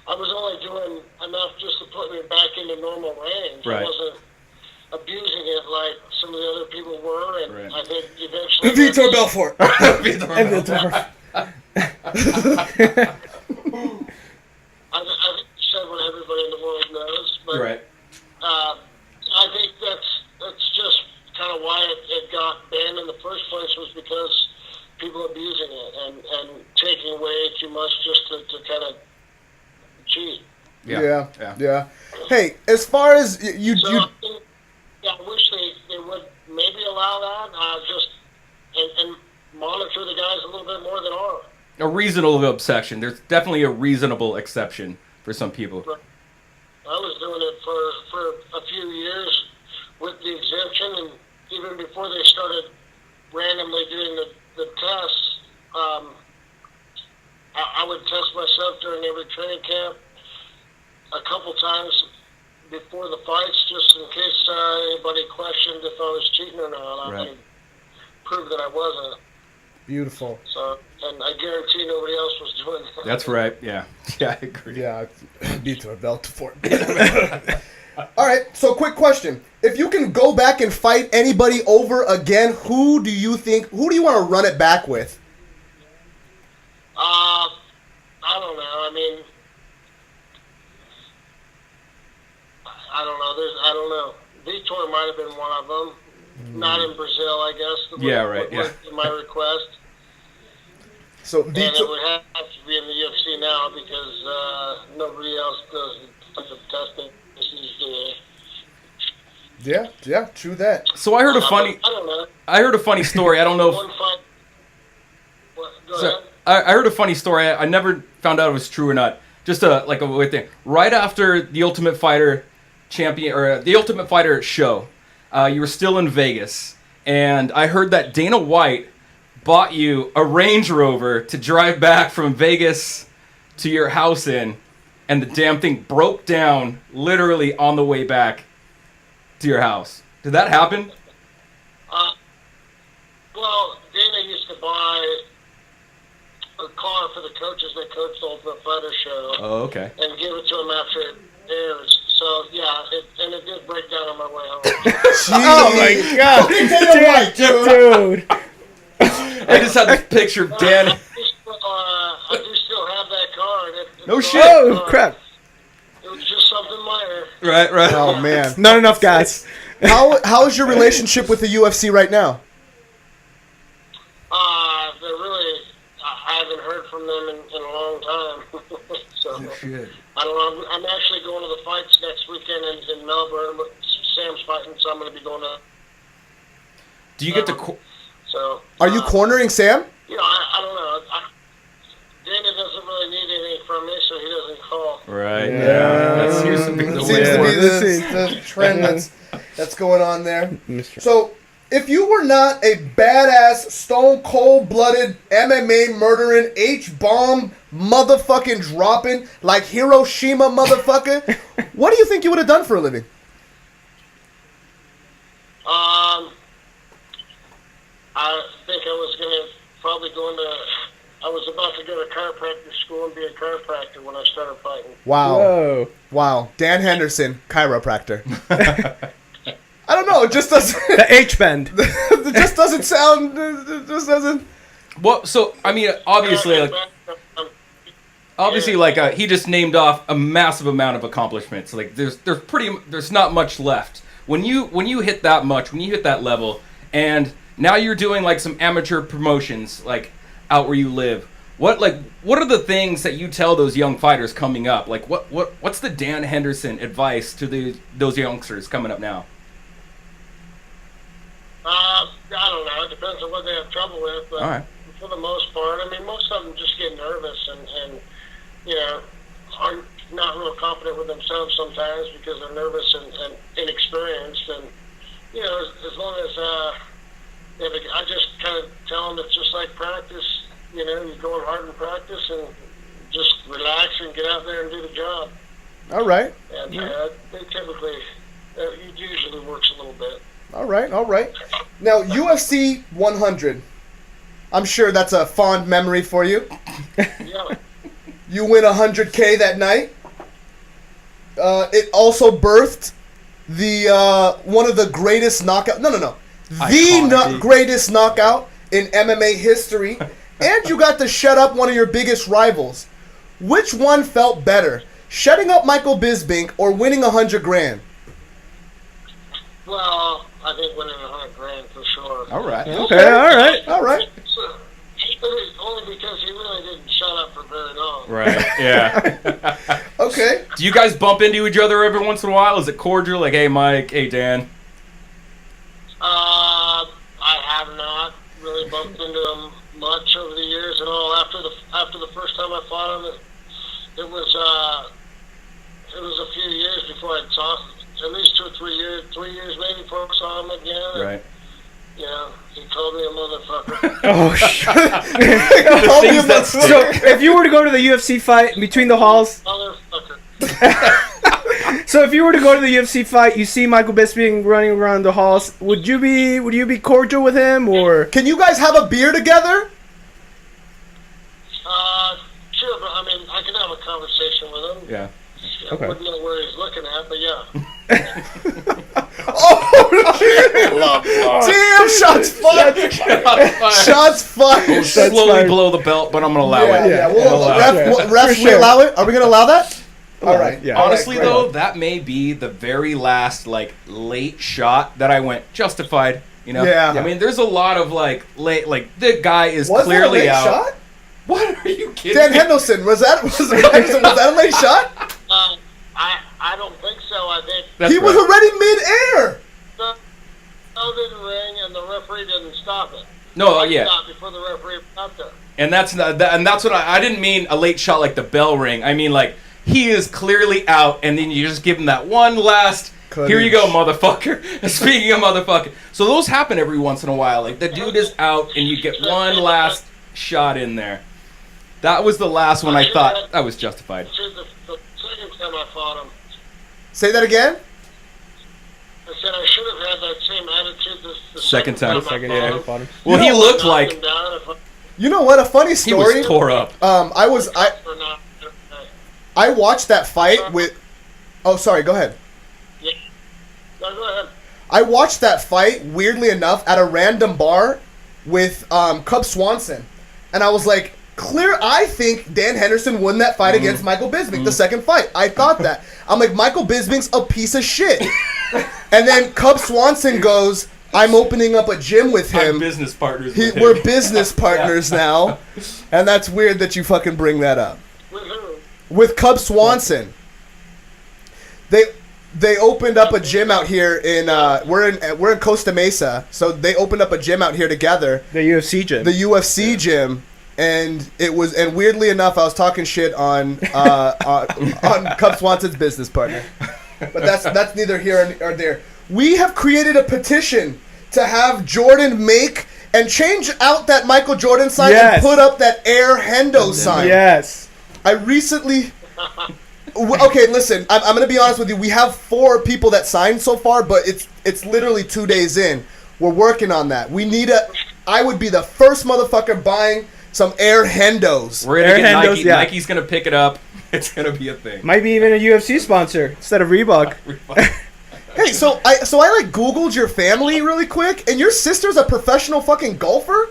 G: I was only doing enough just to put me back into normal range.
E: Right.
G: I wasn't abusing it like some of the other people were, and
E: Right.
G: I think eventually...
C: Vitor Belfort.
G: I've said what everybody in the world knows, but
E: Right.
G: I think that's just kind of why it got banned in the first place, was because people abusing it and taking way too much just to kind of cheat.
C: Yeah. Hey, as far as you
G: I wish they would maybe allow that, just and monitor the guys a little bit more than are.
E: A reasonable exception. There's definitely a reasonable exception for some people.
G: I was doing it for a few years with the exemption, and even before they started randomly doing the tests, I would test myself during every training camp a couple times before the fights, just in case anybody questioned if I was cheating or not. I would prove that I wasn't.
C: Beautiful.
G: So, and I guarantee nobody else was doing that.
E: That's right. Yeah. Yeah, I agree.
C: Yeah, Vitor Belfort. All right, so quick question. If you can go back and fight anybody over again, who do you want to run it back with?
G: I don't know. I mean, I don't know. I don't know. Vitor might have been one of them. Not in Brazil, I guess.
E: Yeah, right. Yeah.
G: My request.
C: So
G: And it would have to be in the UFC now because nobody else does the testing these days.
C: Yeah, true that.
E: So I heard a funny story. I don't know if
G: One fight. Go
E: So,
G: ahead.
E: I heard a funny story. I never found out if it was true or not. Just a weird thing. Right after the Ultimate Fighter the Ultimate Fighter show, you were still in Vegas, and I heard that Dana White bought you a Range Rover to drive back from Vegas to your house in, and the damn thing broke down literally on the way back to your house. Did that happen?
G: Well, Dana used to buy a car for the coaches that coached the Ultimate Fighter show.
E: Oh, okay.
G: And give it to him after it airs. So, yeah, it did break down on my way home.
D: Oh my god, dude.
E: I just had the picture of Dan.
G: I do still have that car.
E: No shit.
D: Oh crap!
G: It was just something minor.
E: Right.
C: Oh man.
D: Not enough guys.
C: How is your relationship with the UFC right now?
G: They're really. I haven't heard from them in a long time. So
E: Shit.
G: I don't know. I'm actually going to the fights next weekend in Melbourne. Sam's fighting, so I'm going to be going to.
E: Do you get to?
G: So.
C: Are you cornering Sam?
G: You know, I don't know. Dana doesn't really need anything from me, so he doesn't call.
E: Right.
C: Yeah.
E: That seems to be the
C: Seems to
E: way.
C: be the trend that's going on there. So, if you were not a badass, stone cold blooded MMA murdering, H-bomb motherfucking dropping like Hiroshima motherfucker, what do you think you would have done for a living?
G: I think I was going to probably I was about to go to chiropractor school and be a chiropractor when I started fighting.
C: Wow. Dan Henderson, chiropractor. I don't know. It just doesn't.
D: The H-bend.
C: It just doesn't sound. It just doesn't.
E: Well, so I mean, obviously, like, obviously, he just named off a massive amount of accomplishments. Like, there's not much left. When you hit that much, when you hit that level, and now you're doing like some amateur promotions, like out where you live. What are the things that you tell those young fighters coming up? Like, what's the Dan Henderson advice to those youngsters coming up now?
G: I don't know. It depends on what they have trouble with. But
E: All right.
G: for the most part, I mean, most of them just get nervous and are not real confident with themselves sometimes because they're nervous and inexperienced. And as long as I just kind of tell them it's just like practice. You're going hard in practice and just relax and get out there and do the job.
C: All right.
G: And they typically, it usually works a little bit.
C: All right. Now, UFC 100. I'm sure that's a fond memory for you.
G: Yeah.
C: You win 100K that night. It also birthed the one of the greatest knockout. No. Greatest knockout in MMA history. And you got to shut up one of your biggest rivals. Which one felt better? Shutting up Michael Bisping or winning $100,000?
G: Well, I think winning $100,000 for sure.
E: All right.
D: Okay, all right.
G: So, only because he really didn't shut up for very long.
E: Right. Yeah.
C: Okay.
E: Do you guys bump into each other every once in a while? Is it cordial? Like, hey, Mike. Hey, Dan.
G: I have not really bumped into him much over the years and all. After the first time I fought him, it was a few years before I saw him. At least 2 or 3 years, 3 years maybe before I saw him again.
E: Right.
G: He called me a motherfucker.
D: Oh shit!
E: That
D: So if you were to go to the UFC fight between the halls,
G: Motherfucker.
D: so if you were to go to the UFC fight, you see Michael Bisping running around the halls, would you be cordial with him or?
C: Can you guys have a beer together?
G: Sure, but I mean, I can have a conversation with him.
E: Yeah.
G: I wouldn't know where he's looking at, but yeah.
C: Damn, shots fired! Shots fired!
E: Slowly below the belt, but I'm gonna allow it.
C: Yeah. Ref,
D: For
C: we
D: sure.
C: allow it? Are we going to allow that? All right.
D: Yeah.
E: Honestly,
C: All right,
E: though, that may be the very last late shot that I went justified.
C: Yeah.
E: I mean, there's a lot of late. The guy is
C: Was
E: clearly
C: that a late
E: out.
C: shot?
E: What are you kidding?
C: Dan
E: me?
C: Henderson, was that a late shot?
G: I don't think so. I think
E: That's
C: He was
E: right.
C: already mid-air.
G: the bell didn't ring and the referee didn't stop it.
E: No,
G: I
E: yeah.
G: stopped before the referee got there.
E: And that's what I didn't mean a late shot like the bell ring. I mean he is clearly out, and then you just give him that one last. Here you go, motherfucker. Speaking of motherfucker, so those happen every once in a while. Like the dude is out, and you get one last shot in there. That was the last one I thought that was justified.
G: The second time I fought him,
C: Say that again?
G: I said I should have had that same attitude the
E: Second time.
G: I fought him.
E: Well, he looked like
G: Knocked him down if
C: You know what? A funny
E: he
C: story.
E: was tore up.
G: or not.
C: I watched that fight with. Oh, sorry. Go ahead.
G: Yeah. No, go ahead.
C: I watched that fight, weirdly enough, at a random bar with Cub Swanson. And I was like, I think Dan Henderson won that fight against Michael Bisping, the second fight. I thought that. I'm like, Michael Bisping's a piece of shit. And then Cub Swanson goes, I'm opening up a gym with him.
E: I'm business partners. With him.
C: We're business partners now. And that's weird that you fucking bring that up.
G: With who?
C: With Cub Swanson. They opened up a gym out here in we're in Costa Mesa, so they opened up a gym out here together,
D: The UFC gym.
C: the UFC gym, and weirdly enough, I was talking shit on Cub Swanson's business partner, but that's neither here nor there. We have created a petition to have Jordan make and change out that Michael Jordan sign and put up that Air Hendo sign.
D: Yes.
C: I recently. Okay, listen. I'm going to be honest with you. We have 4 people that signed so far, but it's literally 2 days in. We're working on that. I would be the first motherfucker buying some Air Hendos.
E: We're gonna
D: Air
E: get
D: Hendos,
E: Nike.
D: yeah.
E: Nike's gonna pick it up. It's gonna be a thing.
D: Might be even a UFC sponsor instead of Reebok.
C: Hey, so I like Googled your family really quick, and your sister's a professional fucking golfer?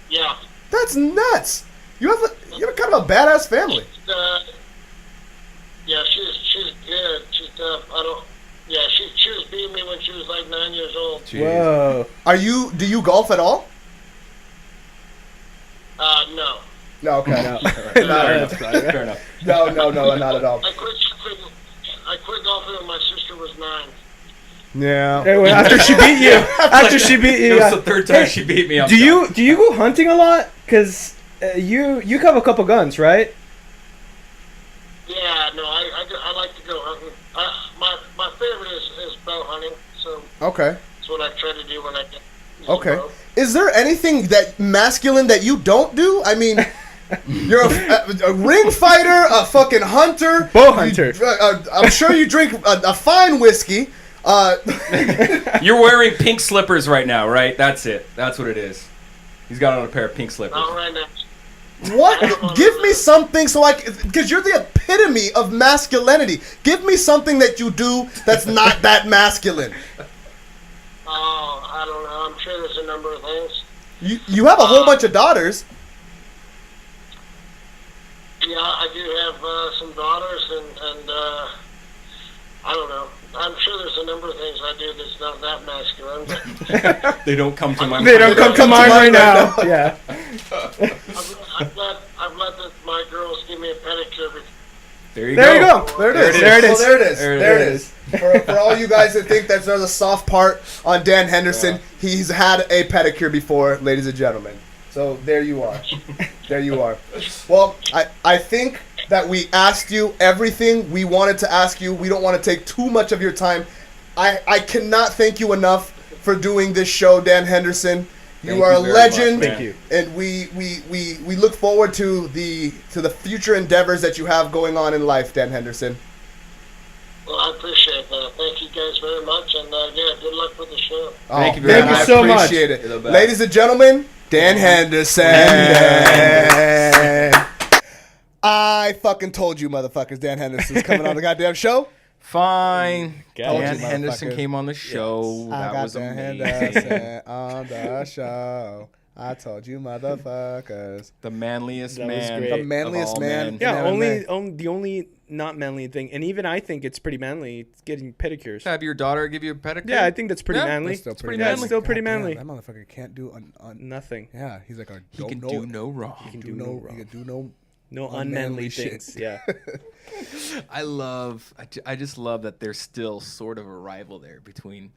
G: Yeah.
C: That's nuts. You have kind of a badass family.
G: Yeah, she's good. She's tough. Yeah, she was beating me when she was like 9 years old.
E: Jeez.
D: Whoa.
C: Do you golf at all?
G: No.
C: No, okay.
D: No.
E: Fair enough.
C: No, not at all.
G: I quit golfing when my sister was 9.
C: Yeah.
D: Hey, wait, after she beat you. After she beat you.
E: It was the third time she beat me.
D: Do you go hunting a lot? Cause you have a couple guns, right?
G: Yeah, no, I like to go hunting. My favorite is bow hunting, so
C: Okay.
G: that's what I try to do when I get.
C: Okay.
G: Bow.
C: Is there anything that masculine that you don't do? I mean, you're a ring fighter, a fucking hunter,
D: Bow hunter.
C: I'm sure you drink a fine whiskey.
E: You're wearing pink slippers right now, right? That's it. That's what it is. He's got on a pair of pink slippers.
G: All right now.
C: What? Give me something because you're the epitome of masculinity. Give me something that you do that's not that masculine.
G: Oh, I don't know. I'm sure there's a number of things.
C: You have a whole bunch of daughters.
G: Yeah, I do have some daughters, and I don't know. I'm sure there's a number of things I do that's not that masculine. But
E: They don't come to my mind.
D: They don't come to mind right now. Yeah.
G: I've let my girls give me a pedicure.
E: There you
D: There you
E: go.
D: go.
C: There it is.
D: There it is.
C: Well, there it is.
E: There it
C: There it
E: is.
C: is. For all you guys that think that there's a soft part on Dan Henderson, he's had a pedicure before, ladies and gentlemen. So there you are. There you are. Well, I think that we asked you everything we wanted to ask you. We don't want to take too much of your time. I cannot thank you enough for doing this show, Dan Henderson. You
E: Thank
C: are
E: you
C: a
E: very
C: legend.
E: much, man.
D: Thank you.
C: And we look forward to the future endeavors that you have going on in life, Dan Henderson.
G: Well, I appreciate that. Thank you guys very much, and yeah, good luck with the show.
E: Thank you very
C: man,
E: much.
C: I
D: so much.
C: appreciate it.
E: You're the best.
C: Ladies and gentlemen, Dan Henderson. I fucking told you, motherfuckers, Dan Henderson's coming on the goddamn show.
E: Fine.
D: Told
E: Dan
C: you,
E: Henderson
C: motherfuckers.
E: came on the show.
C: I
E: That
C: got
E: was
C: Dan
E: amazing.
C: Henderson on the show. I told you, motherfuckers.
E: The manliest
D: That was
E: man.
D: great.
C: The manliest
E: of all
C: man.
E: men.
D: Yeah,
C: Never
D: the only not manly thing, and even I think it's pretty manly. It's getting pedicures.
E: Have your daughter give you a pedicure?
D: Yeah, I think that's pretty
E: Yeah,
D: manly.
C: That's still
E: pretty
C: pretty
E: manly.
C: manly.
D: Still pretty
C: God damn,
D: manly.
C: That motherfucker can't do
D: Nothing.
C: yeah, he's like a
E: He can do no wrong.
C: He can
D: do
C: do
D: no
C: no
D: wrong.
C: He can do no.
D: No
C: Unmanly
D: unmanly
C: shit.
D: things. Yeah.
E: I just love that there's still sort of a rival there between.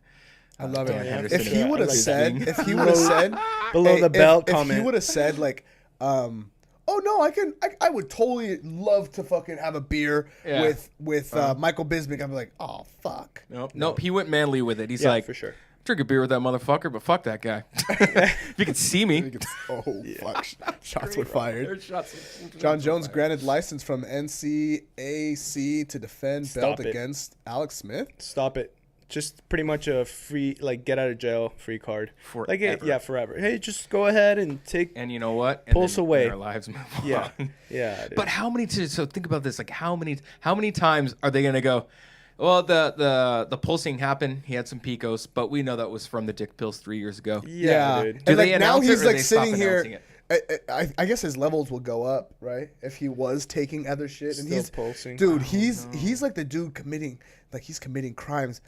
C: I love
E: Dan
C: it.
E: Henderson
C: If he
E: and
C: would have
D: like
C: said,
E: Disney.
C: if he would have said
D: Below
C: hey,
D: the belt
C: if
D: comment.
C: he would have said like, oh no, I would totally love to fucking have a beer
E: Yeah.
C: with Michael Bisping. I'm like, oh fuck.
E: Nope. He went manly with it. He's
D: Yeah,
E: like,
D: for sure.
E: drink a beer with that motherfucker, but fuck that guy. If you could see me.
C: Oh fuck! Shots were fired.
E: There's shots.
C: John Jones granted license from NCAC to defend
D: Stop
C: belt
D: it.
C: against Alex Smith.
D: Stop it. Just pretty much a free, like, get out of jail free card. Like,
E: Forever.
D: yeah, forever. Hey, just go ahead and take.
E: And you know what? And
D: Pulse
E: then
D: away.
E: Our lives move
D: Yeah.
E: on.
D: Yeah. Dude.
E: But how many? So think about this. Like how many times are they gonna go? Well, the pulsing happened. He had some picos, but we know that was from the dick pills 3 years ago.
D: Yeah, dude.
E: Do
C: And
E: they
C: like now
E: announce it
C: he's
E: or
C: like
E: they stop
C: sitting
E: announcing
C: here.
E: it?
C: I guess his levels will go up, right? If he was taking other shit, and
D: Still
C: he's
D: pulsing.
C: dude, he's like the dude he's committing crimes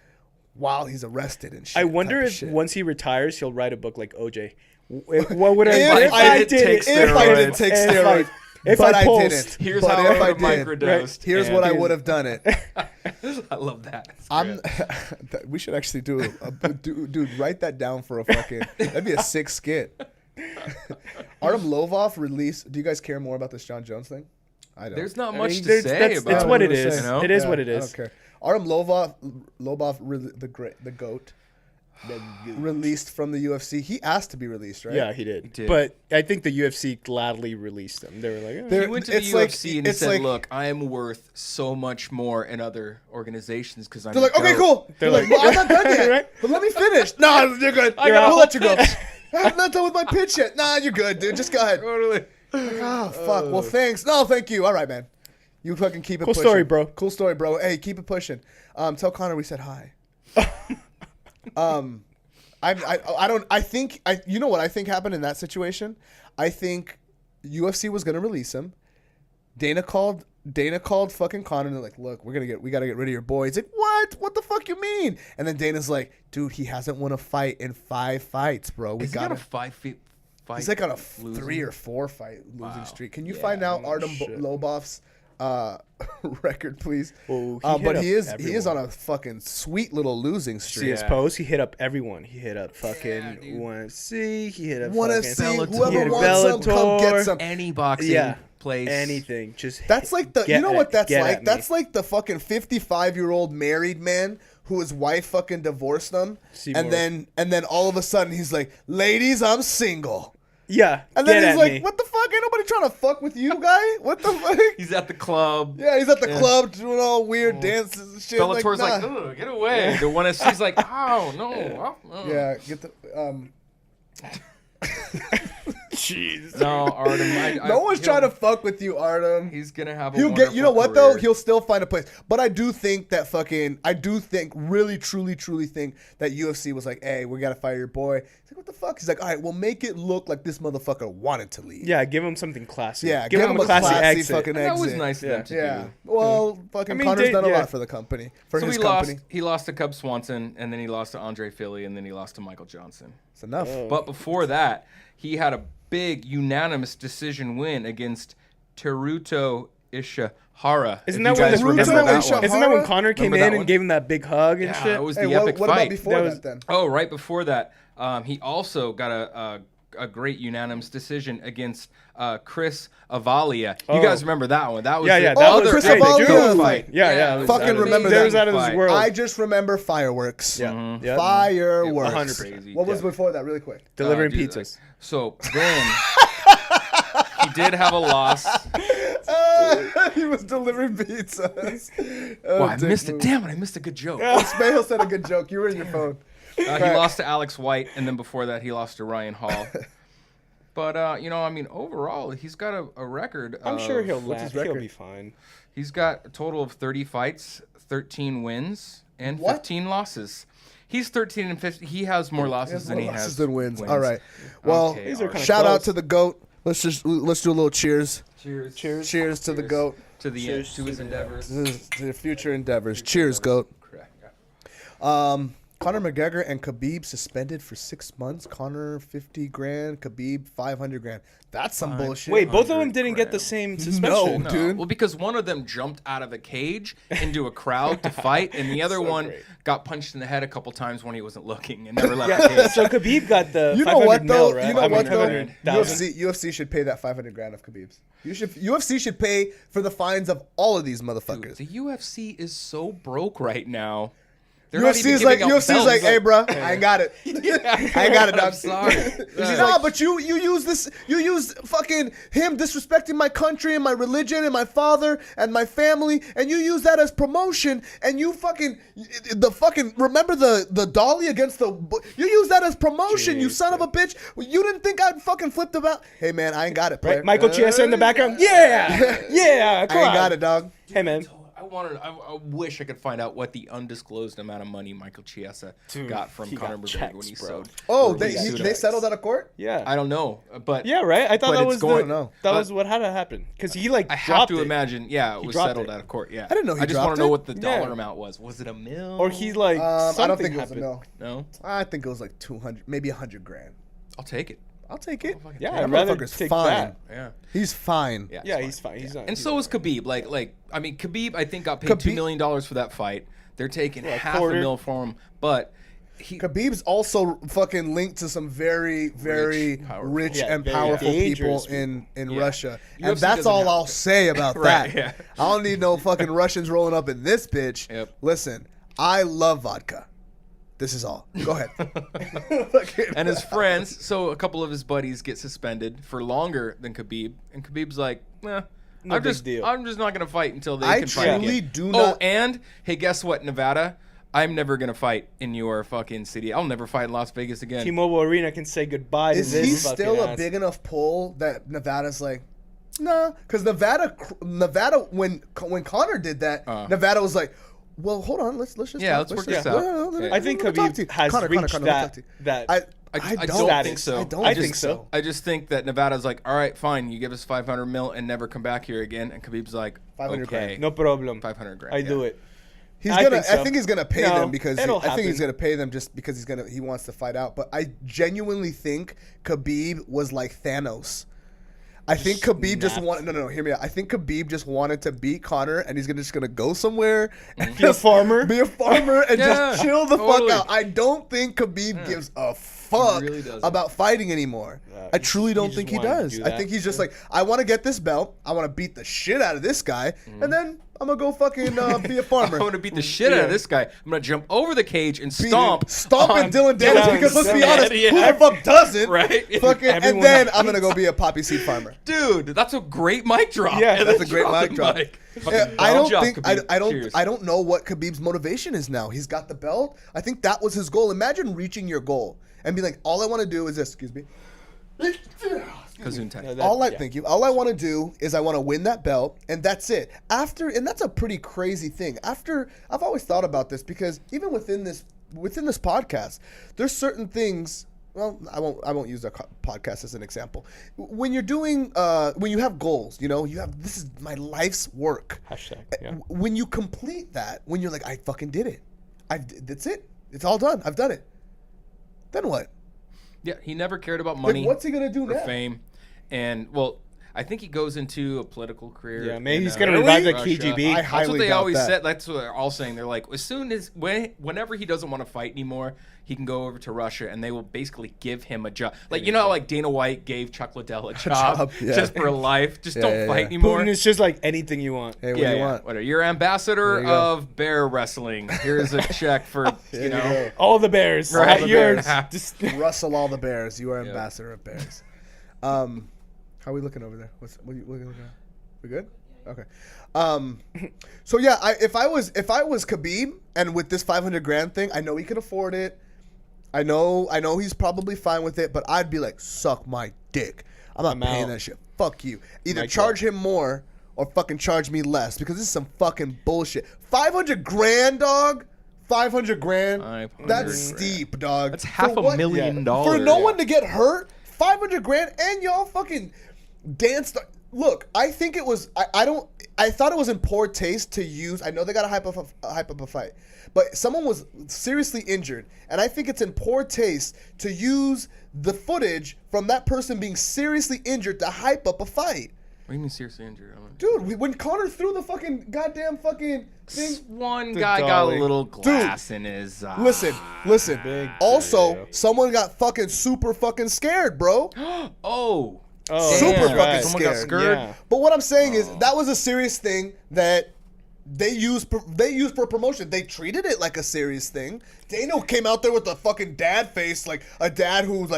C: while he's arrested and shit.
D: I wonder
C: type of
D: if
C: shit.
D: once he retires, he'll write a book like OJ. What would I
C: If I didn't take steroids,
D: if
C: but
D: I
C: I
D: pulsed.
C: didn't.
E: Here's
C: But
E: how
C: if
E: I
C: I
E: would have
C: did,
E: microdosed.
C: here's
E: and
C: what I would have done it.
E: I love that. It's
C: I'm.
E: great.
C: We should actually do dude. Write that down for a fucking. That'd be a sick skit. Artem Lovov released. Do you guys care more about this John Jones thing? I don't.
E: There's not
D: I
E: much
D: mean,
E: to
D: there's-
E: say
D: that's-
E: about
D: it's
E: it.
D: what it
C: You
D: is.
C: know?
D: It is
C: Yeah,
D: what it
C: I
D: is.
C: don't care. Artem Lobov, the goat, released from the UFC. He asked to be released, right?
D: Yeah, he did.
E: did.
D: But I think the UFC gladly released him. They were like,
C: There-
E: He went to the
C: it's like-
E: UFC and he
C: it's
E: said,
C: like-
E: "Look, I am worth so much more in other organizations because I'm."
C: They're like,
E: a
C: okay,
E: goat."
C: cool. They're like, well, I'm not done yet.
D: Right?
C: But let me finish. No, you're good.
D: You're out.
C: We'll let you go. I'm not done with my pitch yet. Nah, you're good, dude. Just go ahead.
E: Totally.
C: Oh, fuck. Well, thanks. No, thank you. All right, man. You fucking keep it
D: Cool
C: pushing.
D: story, bro.
C: Cool story, bro. Hey, keep it pushing. Tell Connor we said hi. I think you know what I think happened in that situation? I think UFC was gonna release him. Dana called fucking Conor and they're like, look, we gotta get rid of your boy. He's like, what? What the fuck you mean? And then Dana's like, dude, he hasn't won a fight in 5 fights, bro.
E: Is he on a 5 feet fight?
C: He's like on a
E: losing?
C: 3 or 4 fight losing streak. Can you
D: Yeah,
C: find out
D: no
C: Artem
D: shit.
C: Lobov's record, please?
D: Well,
C: But he is
D: everyone.
C: on a fucking sweet little losing
D: See
C: streak.
D: his post. He hit up everyone. He hit up fucking
E: dude.
D: UFC. He hit up
C: Want to
D: fucking
C: see
E: Bellator.
C: whoever wants some, come get
D: Bellator.
C: some.
E: Any boxing
D: Yeah.
E: place.
D: anything. Just
C: That's like the,
D: get
C: you know what that's
D: get
C: like?
D: at me.
C: That's like the fucking 55-year-old married man who his wife fucking divorced him,
D: Seymour.
C: and then all of a sudden he's like, ladies, I'm single.
D: yeah.
C: And
D: get
C: then he's
D: at
C: like,
D: me.
C: what the fuck? Ain't nobody trying to fuck with you, guy? What the fuck?
E: He's at the club.
C: Yeah, he's at the club doing all weird dances and shit.
E: Bellator's like,
C: nah.
E: ugh, get away. The one she's like, oh no.
C: Yeah, get the
D: Jeez.
E: No, Artem.
C: no one's trying to fuck with you, Artem.
E: He's gonna have a
C: He'll get. You know
E: wonderful
C: what though?
E: career.
C: He'll still find a place. But I do think that really, truly think that UFC was like, hey, we gotta fire your boy. He's like, what the fuck? He's like, all right, we'll make it look like this motherfucker wanted to leave.
D: Yeah, give him something classy.
C: Yeah,
D: give him a classy exit.
C: fucking
E: And that was
C: exit.
E: nice of them to
C: Yeah.
E: do.
C: Well, fucking
D: I mean,
C: Connor's done a
D: yeah.
C: lot for the company, for
E: So
C: his
E: he
C: company.
E: lost. He lost to Cub Swanson, and then he lost to Andre Philly, and then he lost to Michael Johnson.
C: It's enough.
E: But before that, he had a big unanimous decision win against Teruto Ishihara.
D: Isn't
E: if
D: that
E: you
D: when
E: guys
C: Teruto
E: remember that
C: Ishihara?
E: one?
D: Isn't that when Connor came
E: Remember
D: in
E: that
D: and
E: one?
D: gave him that big hug and
E: Yeah,
D: shit?
E: it was
C: Hey,
E: the epic
C: what
E: fight.
C: about before
D: That
C: that,
D: was-
C: then?
E: Oh, right before that, he also got a great unanimous decision against Chris Avalia. You
D: Oh.
E: guys remember that one? That was
D: Yeah,
E: the
D: yeah,
C: that
E: other
C: was Chris
E: epic
C: Avalia
E: goat
C: fight.
D: Yeah,
E: it was
C: Fucking
E: an
C: remember
E: amazing
C: that.
D: was out of this
E: fight.
D: world.
C: I just remember fireworks.
D: Yeah. Yeah.
C: Fireworks.
D: 100%.
C: What was before that, really quick?
D: Delivering
E: Dude,
D: pizzas.
E: So then he did have a loss.
C: He was delivering pizzas.
E: Oh, I missed it. Damn it, I missed a good joke.
C: Smale said a good joke. You were in your phone.
E: He lost to Alex White, and then before that, he lost to Ryan Hall. But I mean, overall, he's got a record.
D: I'm sure he'll
C: what's
D: land.
C: his record?
D: He'll be fine.
E: He's got a total of 30 fights, 13 wins, and
C: What?
E: 15 losses. He's 13 and 15. He has more losses than he
C: More
E: has
C: losses than wins. All right. Well,
E: Okay,
D: These are
E: all
D: kinda
E: right.
C: shout out
D: close.
C: to the GOAT. Let's do a little cheers.
E: Cheers.
C: Cheers to the GOAT.
E: To the
D: Cheers
E: to his endeavors.
C: To the future endeavors. Cheers, GOAT.
E: Correct.
C: Conor McGregor and Khabib suspended for 6 months. Conor 50 grand, Khabib 500 grand. That's some bullshit.
D: Wait, both of them
E: 100
D: didn't get the
E: grand.
D: same suspension.
C: No. Dude.
E: Well, because one of them jumped out of a cage into a crowd to fight, and the other one
D: great.
E: got punched in the head a couple times when he wasn't looking and never left the
D: Yeah,
E: cage.
D: so Khabib got the
C: You know
D: 500
C: what though?
D: mil, right?
C: You know
D: I mean,
C: what though?
D: 500,000.
C: UFC should pay that 500 grand of Khabib's. UFC should pay for the fines of all of these motherfuckers.
E: The UFC is so broke right now. They're not
C: UFC
E: even
C: is like,
E: giving out
C: UFC's like,
E: belts.
C: hey, bro, I ain't got it. I ain't got it,
E: I'm
C: dog.
E: sorry.
C: She's like, but you use this, you use fucking him disrespecting my country and my religion and my father and my family, and you use that as promotion, and you fucking remember the dolly against the, you use that as promotion, you son of a bitch. You didn't think I'd fucking flipped about? Hey man, I ain't got it, player.
D: Right? Michael Chiesa in the background. Yeah, yeah.
C: I
D: Come
C: ain't
D: on.
C: got it, dog.
D: Hey man.
E: I wish I could find out what the undisclosed amount of money Michael Chiesa got from
D: he
E: Conor
D: got
E: McGregor when
D: checks,
E: he
D: bro.
E: sold.
C: Oh,
E: or
C: they
E: sued
C: they
E: him.
C: settled out of court?
D: Yeah.
E: I don't know, but
D: Yeah, right. I thought
E: But
D: that
E: it's
D: was
E: going-
C: no.
D: that
E: but-
D: was what had to happen because he like
E: I have
D: dropped
E: to
D: it.
E: imagine. Yeah, it was
D: dropped
E: settled
D: it.
E: out of court. Yeah,
C: I didn't know he
E: I just
C: dropped
E: want to know
C: it.
E: what the dollar
D: Yeah.
E: amount was. Was it a mil?
D: or he like
C: I don't
D: something
C: think it was a
D: happened.
C: mil.
E: No,
C: I think it was like 200, maybe 100 grand.
E: I'll take it.
C: I'll take it.
D: Yeah,
C: That
D: I'd rather
C: motherfucker's
D: take
C: fine.
D: that.
E: Yeah,
C: He's fine.
E: yeah,
D: Yeah,
E: it's
D: he's fine. He's not.
E: And so is Khabib. I mean, Khabib, I think got paid
C: Khabib-
E: $2 million for that fight. They're taking half
D: quarter.
E: a mil for him, but he.
C: Khabib's also fucking linked to some very, very
E: powerful.
C: rich
D: Yeah,
C: and
D: very
C: powerful people
D: dangerous
C: in
E: Yeah.
C: Russia.
E: UFC
C: And that's
E: doesn't
C: all
E: have
C: I'll
E: to.
C: say about
E: Right,
C: that.
E: yeah.
C: I don't need no fucking Russians rolling up in this bitch.
E: Yep.
C: Listen, I love vodka. This is all. Go ahead.
E: And his friends, so a couple of his buddies get suspended for longer than Khabib, and Khabib's like,
D: No
E: I'm
D: big
E: just,
D: deal.
E: I'm just not gonna fight until they
C: I
E: can fight
C: truly
E: again.
C: do
E: Oh,
C: not-
E: and hey, guess what, Nevada? I'm never gonna fight in your fucking city. I'll never fight in Las Vegas again.
D: T-Mobile Arena can say goodbye
C: Is
D: to this
C: he
D: fucking
C: still a
D: ass.
C: big enough pull that Nevada's like, nah? Because Nevada, when Conor did that, Nevada was like, well, hold on, let's just
E: Yeah,
C: talk.
E: let's work
C: just-
E: this out.
C: let me
D: I think
C: talk to you.
D: Khabib has
C: Connor,
D: reached
C: let me talk to you.
D: that.
E: I don't think so.
C: I don't
D: I
C: think
D: think so.
E: I just think that Nevada's like, all right, fine, you give us 500 mil and never come back here again. And Khabib's like,
C: 500
E: okay,
C: grand.
D: No problem.
E: 500 grand.
D: I
E: yeah.
D: do it.
C: He's
D: I
C: gonna.
D: think so.
C: I think he's gonna pay
D: No,
C: them because
D: it'll
C: I think he's
D: happen.
C: gonna pay them just because he wants to fight out. But I genuinely think Khabib was like Thanos. I think Khabib just
D: snapped.
C: wanted. No. Hear me out. I think Khabib just wanted to beat Conor, and he's just gonna go somewhere, and
D: Be a farmer.
C: be a farmer, and
E: Yeah,
C: just chill the
E: totally.
C: fuck out. I don't think Khabib gives a fuck
E: really doesn't.
C: about fighting anymore. I truly don't
D: just
C: think he
D: wanted to
C: does.
D: do
C: I
D: that.
C: think he's just like, I want to get this belt. I want to beat the shit out of this guy, and then I'm gonna go fucking be a farmer.
E: I'm gonna beat the shit out of this guy. I'm gonna jump over the cage and
C: Beat
E: stomp.
C: him. Stomping
E: on
C: Dylan Dennis
E: Dylan's
C: because let's be
E: head.
C: honest,
E: Yeah.
C: who the fuck doesn't?
E: Right?
C: Fucking, and
D: Everyone
C: then I'm gonna go be a poppy seed farmer.
E: Dude, that's a great mic drop.
D: Yeah,
E: And
C: That's
E: then
C: a great mic
E: the
C: drop.
E: mic.
C: Yeah, I
E: Well
C: don't
E: job,
C: think
E: Khabib.
C: I don't
E: Cheers.
C: I don't know what Khabib's motivation is now. He's got the belt. I think that was his goal. Imagine reaching your goal and be like, all I want to do is this. Excuse me.
E: Gesundheit.
C: Thank you. All I want to do is I want to win that belt, and that's it. And that's a pretty crazy thing. After I've always thought about this because even within this podcast, there's certain things. Well, I won't use a podcast as an example. When you're doing, when you have goals, this is my life's work.
D: Hashtag, yeah.
C: When you complete that, when you're like, I fucking did it. That's it. It's all done. I've done it. Then what?
E: Yeah, he never cared about money.
C: Like, what's he gonna do
E: or
C: now?
E: fame. And well, I think he goes into a political career.
D: Yeah, maybe
E: in,
D: he's gonna
C: Really?
D: revive the
E: Russia.
D: KGB.
C: I
E: That's
C: highly
E: what they
C: doubt
E: always
C: that.
E: said. That's what they're all saying. They're like, as soon as whenever he doesn't want to fight anymore, he can go over to Russia, and they will basically give him a job. Like how like Dana White gave Chuck Liddell a job,
C: yeah.
E: just for life. Just don't
C: yeah,
E: fight
C: yeah.
E: anymore.
D: Putin is just like anything you want.
C: Hey, what do you want?
E: Whatever. You're ambassador
C: There you go.
E: of bear wrestling. Here's a check for
C: There you go.
D: All the bears.
E: Right.
D: Right.
E: All the
D: Yours.
E: bears.
D: Just-
C: Russell all the bears. You are ambassador of bears. How are we looking over there? What are you looking at? We good? Okay. So yeah, if I was Khabib and with this 500 grand thing, I know he can afford it. I know he's probably fine with it, but I'd be like, suck my dick. I'm not paying
D: out.
C: that shit. Fuck you. Either
D: Mic
C: charge him more or fucking charge me less because this is some fucking bullshit. 500 grand, dog. 500 grand.
E: 500
C: That's
E: grand.
C: steep, dog.
E: That's half
C: For
E: a
C: what?
E: million
D: Yeah.
E: dollars.
C: For no one to get hurt, 500 grand, and y'all fucking danced. Look, I think it was. I thought it was in poor taste to use. I know they got to hype up a fight, but someone was seriously injured, and I think it's in poor taste to use the footage from that person being seriously injured to hype up a fight.
E: What do you mean seriously injured?
C: Dude, when Conor threw the fucking goddamn fucking thing.
E: One
D: The
E: guy got
D: dolly.
E: a little glass in his eye.
C: Listen.
D: Big
C: Also,
D: deal.
C: someone got fucking super fucking scared, bro.
E: Oh.
D: Oh,
C: Super
D: that's
C: fucking
E: Someone got
C: scared.
E: scared.
D: Yeah.
C: But what I'm saying is that was a serious thing that they used for promotion. They treated it like a serious thing. Dano came out there with a fucking dad face, like a dad who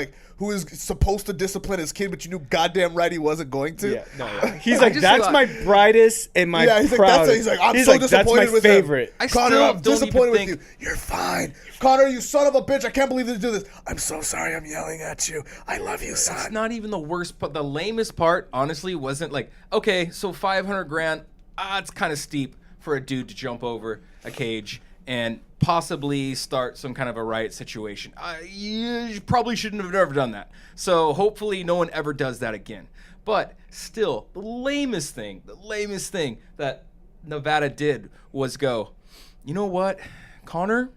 C: is supposed to discipline his kid, but you knew goddamn right he wasn't going to.
D: Yeah, no, yeah. He's like,
E: just
D: that's
E: thought-
D: my brightest and my
C: Yeah, he's like,
D: proudest.
C: he's like, I'm so
D: like,
C: disappointed
D: that's my
C: with
D: favorite.
E: I
C: Connor,
E: still
C: I'm
E: don't
C: disappointed with
E: even
C: you. You're fine. Connor, you son of a bitch. I can't believe they do this. I'm so sorry I'm yelling at you. I love you,
E: That's
C: son.
E: not even the worst part. The lamest part, honestly, wasn't like, okay, so 500 grand, it's kind of steep for a dude to jump over a cage and possibly start some kind of a riot situation. You probably shouldn't have ever done that. So hopefully no one ever does that again. But still, the lamest thing that Nevada did was go, you know what, Connor?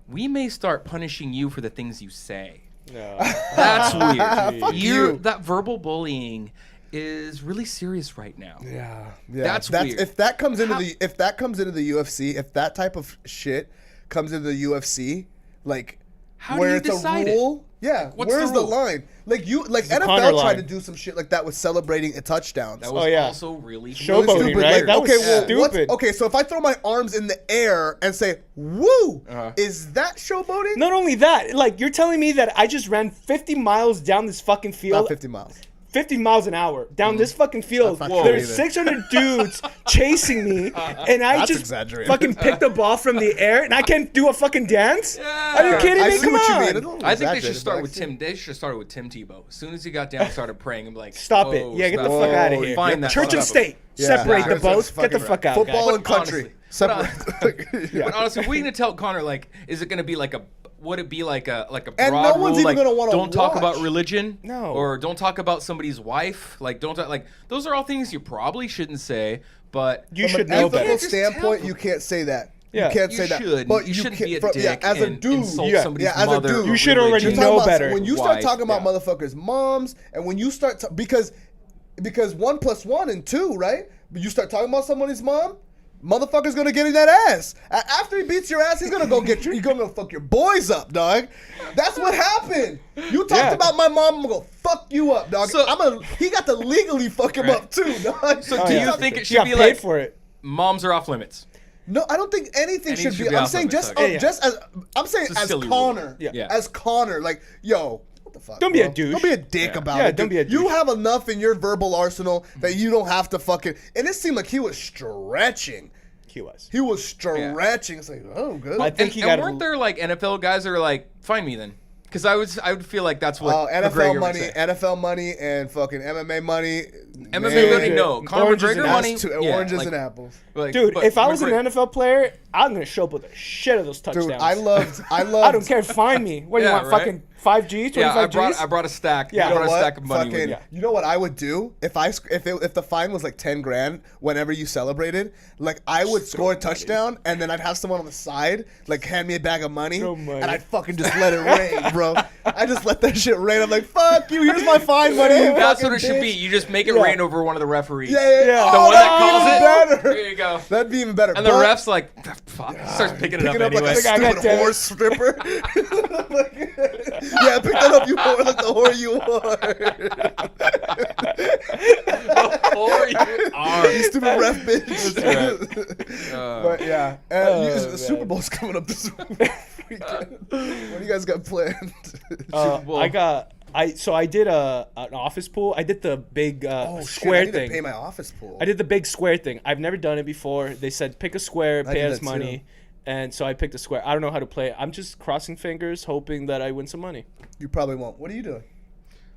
E: We may start punishing you for the things you say.
D: No.
E: That's weird.
C: Fuck you.
E: That verbal bullying is really serious right now.
C: Yeah.
E: That's weird.
C: If that comes into the UFC, if that type of shit comes into the UFC, like
E: How do
C: where
E: you
C: it's
E: decide
C: a
E: it?
C: rule, yeah.
E: What's
C: Where's
E: the
C: the
E: rule?
C: line? Like
D: Conor
C: NFL tried
D: line.
C: to do some shit like that with celebrating a touchdowns.
E: That was
D: yeah.
E: also really
D: Showboating,
C: Really
E: stupid.
D: right? That was
C: what's-
D: stupid.
C: okay, so if I throw my arms in the air and say "woo,"
E: Uh-huh.
C: is that showboating?
D: Not only that, like you're telling me that I just ran 50 miles down this fucking field.
C: Not 50 miles.
D: 50 miles an hour down this fucking field.
C: That's not
D: There's
C: true
D: 600 dudes chasing me, and I
C: That's
D: just
C: exaggerated.
D: fucking picked the ball from the air, and I can't do a fucking dance. Are you kidding
C: I
D: me?
C: see
D: Come
C: what you
D: on.
C: mean. It's a little
E: I think they
C: exaggerated,
E: should start
C: but
E: with
C: I see-
E: Tim. They should have started with Tim Tebow. As soon as he got down, and started praying, and be like,
D: Stop it.
E: "Whoa,
D: Yeah, get the
E: stop
D: fuck
E: it.
D: out of here.
E: Find that
D: Church and
E: stuff."
D: state.
C: Yeah.
D: Separate the
C: That's
D: both. Get the
C: fucking
D: fuck out.
C: Football
D: guys.
C: and country.
E: Honestly,
C: Separate.
E: But honestly, we're gonna tell Connor, like, is it gonna be like a would it be like a broad
C: And no one's
E: rule,
C: even
E: like
C: gonna wanna
E: don't talk about
C: watch.
E: religion,
D: No.
E: or don't talk about somebody's wife, like don't like those are all things you probably shouldn't say, but
D: You
C: From
D: should
C: an
D: know
C: ethical
D: better.
E: just
C: standpoint,
E: tell
C: you can't say that.
D: Yeah.
C: You can't
E: you
C: say that.
E: should.
C: But
E: you shouldn't
C: can't,
E: be a
C: from-
E: dick
C: as a
E: and
C: dude.
E: insult
D: Yeah.
E: somebody's
C: Yeah, as a
E: mother.
C: dude.
E: or
D: You should
E: religion.
D: already
C: You're
D: know
C: talking about
D: better.
C: when you start
E: Wife,
C: talking about
E: yeah.
C: motherfuckers' moms, and when you start because 1 + 1 and 2, right? But you start talking about somebody's mom, motherfucker's gonna get in that ass. After he beats your ass, he's gonna go get you. He's gonna fuck your boys up, dog. That's what happened. You talked
D: Yeah.
C: about my mom, I'm gonna go fuck you up, dog.
E: So-
C: he got to legally fuck him
E: Right.
C: up too, dog.
E: So
D: Oh,
E: do
D: yeah.
E: you think it
D: You
E: should
D: got
E: be
D: paid
E: like
D: for it?
E: moms are off limits?
C: No, I don't think anything should be. I'm
E: off
C: saying
E: limits,
C: just,
E: okay.
D: Yeah.
C: just as I'm saying
E: It's a
C: as
E: silly
C: Connor,
E: rule. Yeah.
C: as Connor, like yo, what the fuck?
D: Don't be a
C: bro?
D: douche.
C: Don't be a dick
E: Yeah.
C: about
D: Yeah,
C: it.
D: don't
C: dude.
D: be a
C: You
D: douche.
C: have enough in your verbal arsenal that you don't have to fucking. And it seemed like he was stretching.
D: He was.
C: He was stretching. It's like, oh, good.
D: I think he
E: and
D: got.
E: weren't there like NFL guys that are like, find me then? Because I would feel like that's what
C: NFL
E: McGregor would
C: money,
E: say.
C: NFL money, and fucking MMA money.
E: MMA money, no. Conor
D: Oranges
E: McGregor
D: and
E: money,
C: That's
E: yeah,
C: oranges
E: like-
C: and apples.
E: like,
D: Dude,
E: but
D: if I was an
E: McGregor-
D: NFL player, I'm gonna show up with a shit of those touchdowns.
C: Dude, I loved.
D: I don't care. Find me. What do you
E: Yeah,
D: want?
E: right?
D: Fucking 5Gs, 25
E: yeah,
D: Gs.
E: I brought a stack.
D: Yeah.
E: I
D: You
E: brought
D: know
E: a stack of money. with
C: Fucking,
E: me.
C: you know what I would do if the fine was like 10 grand whenever you celebrated? Like I would score a touchdown and then I'd have someone on the side like hand me a bag of money
D: Throw money.
C: and I'd fucking just let it rain, bro. I just let that shit rain. I'm like, fuck you. Here's my fine money. You
E: That's
C: fucking
E: what it should be.
C: bitch.
E: You just make it
C: Yeah.
E: rain over one of the referees.
C: Yeah, yeah,
D: Yeah.
C: Oh,
E: The one that
C: that'd be
E: calls
C: even
E: it.
C: better.
E: There you go.
C: That'd be even better.
E: And the
C: But
E: ref's like, fuck, starts picking it up
C: like
E: anyway.
C: a
D: I got
C: stupid
D: that.
C: horse stripper. Yeah, pick that up, you whore, like the whore you are.
E: Or you are.
C: You stupid ref bitch. But yeah, the Super
D: man.
C: Bowl's coming up this weekend. What do you guys got planned?
E: Bowl.
D: I did an office pool. I did the big
C: Oh,
D: square
C: shit, I need
D: thing.
C: to pay my office pool.
D: I did the big square thing. I've never done it before. They said pick a square,
C: I
D: pay
C: did
D: us
C: that
D: money,
C: too.
D: and so I picked a square. I don't know how to play it. I'm just crossing fingers, hoping that I win some money.
C: You probably won't. What are you doing?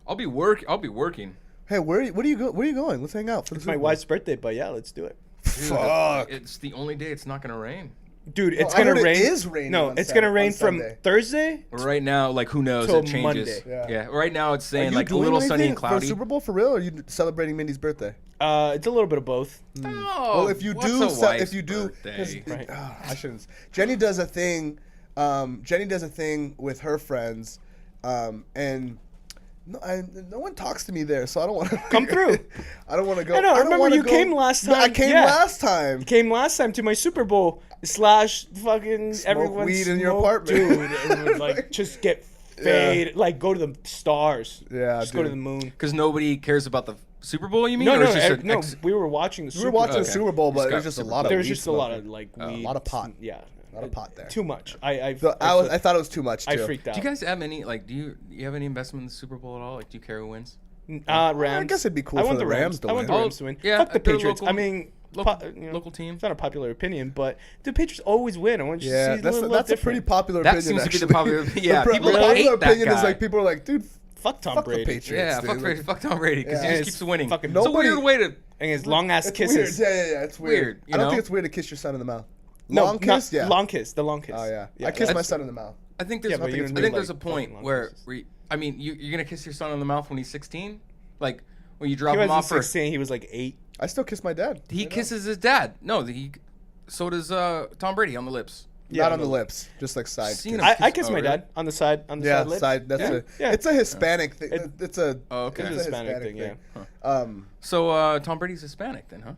E: I'll be working.
C: Hey, where are you going? Let's hang out for the
D: It's my
C: Super Bowl.
D: wife's birthday, but yeah, let's do it.
E: Dude,
C: Fuck.
E: It's the only day it's not gonna rain.
D: Dude, it's
C: I
D: gonna
C: heard it
D: rain.
C: is raining
D: No,
C: on
D: it's
C: Saturday-
D: gonna rain
C: on
D: from
C: Sunday.
D: Thursday.
E: Right now, like who knows?
D: Till
E: It changes.
D: Monday.
C: Yeah.
E: Right now it's
C: Are
E: saying
C: you
E: like a
C: doing
E: little sunny
C: anything
E: and cloudy.
C: for Super Bowl for real? Or are you celebrating Mindy's birthday?
D: It's a little bit of both.
E: Oh,
C: Well, if you
E: what's
C: do,
E: a
C: if
E: wife's
C: you do,
E: birthday?
D: Right.
C: I shouldn't. Jenny does a thing. Jenny does a thing with her friends, and no one talks to me there, so I don't want to
D: Come through.
C: I don't want to go.
D: I know,
C: don't
D: remember
C: wanna
D: you
C: go-
D: came last
C: No, I
D: time.
C: came
D: Yeah.
C: last time.
D: Came last time to my Super Bowl / fucking everyone
C: weed in your
D: smoked,
C: apartment.
D: dude. And would, like just get fade, like go to the stars.
C: Yeah,
D: just go to
C: dude.
D: the moon.
E: Because nobody cares about the Super Bowl. You mean?
D: No,
E: Or
D: no,
E: it's just an
D: we were watching the
C: We
D: Super
C: were
D: Bowl.
C: watching the
E: Okay.
C: Super Bowl, but
E: Just
C: there's
E: got
C: just a
E: Super
C: lot of
D: There's
C: weed
D: just a lot of
C: smoking.
D: like
C: A
D: weed.
C: lot of pot.
D: Yeah,
C: A lot of pot there.
D: Too much. I
C: I thought it was too much too.
D: I freaked out.
E: Do you guys have any like? Do you have any investment in the Super Bowl at all? Like, do you care who wins?
D: Rams.
C: I guess it'd be cool
D: I
C: for
D: want
C: the Rams to
D: I want
C: win.
D: the Rams to win.
E: Yeah,
D: Fuck the
E: they're
D: Patriots.
E: local-
D: I mean,
E: Local team.
D: It's not a popular opinion, but the Patriots always win. I want you
C: Yeah,
D: to see
C: that's
D: a
C: a pretty popular
E: That
C: opinion.
E: seems to be the
C: actually.
E: popular. Yeah,
C: the
E: people
C: popular
E: hate that
C: opinion
E: guy.
C: is like people are like, dude,
D: Fuck Tom
C: fuck
D: Brady.
C: the Patriots.
E: Yeah,
C: dude.
E: fuck Brady, fuck Tom Brady because
C: Yeah.
E: he
D: It's
E: just keeps winning.
D: fucking-
E: It's a
C: Nobody-
E: weird way to.
D: And his long ass
C: It's
D: kisses.
C: weird. Yeah, it's weird.
E: Weird, you
C: I don't
E: know?
C: think it's weird to kiss your son in the mouth.
D: No,
C: Long
D: not-
C: kiss, yeah.
D: Long kiss. The long kiss.
C: Oh yeah, I kiss my
E: that's-
C: son in the mouth.
E: I think there's.
D: Yeah, but you
E: I
D: don't
E: think
D: do,
E: there's a
D: like,
E: point
D: fucking long
E: where,
D: kisses.
E: I mean, you're gonna kiss your son in the mouth when he's 16, like when you drop
D: He
E: him
D: wasn't
E: off for.
D: 16. He was like 8.
C: I still kiss my dad.
E: He kisses his dad. No, so does Tom Brady on the lips.
C: Not on the lips, just like side.
E: Seen
C: kiss.
E: him.
D: I kiss
E: Oh,
D: my
E: really?
D: dad on the side. On the
C: Yeah,
D: side lip.
C: side. That's
D: Yeah,
C: a.
D: yeah.
C: It's a Hispanic thing. It's a.
E: Oh, okay.
C: It's a
D: Hispanic
C: Hispanic
D: thing,
C: thing.
E: So Tom Brady's Hispanic then, huh?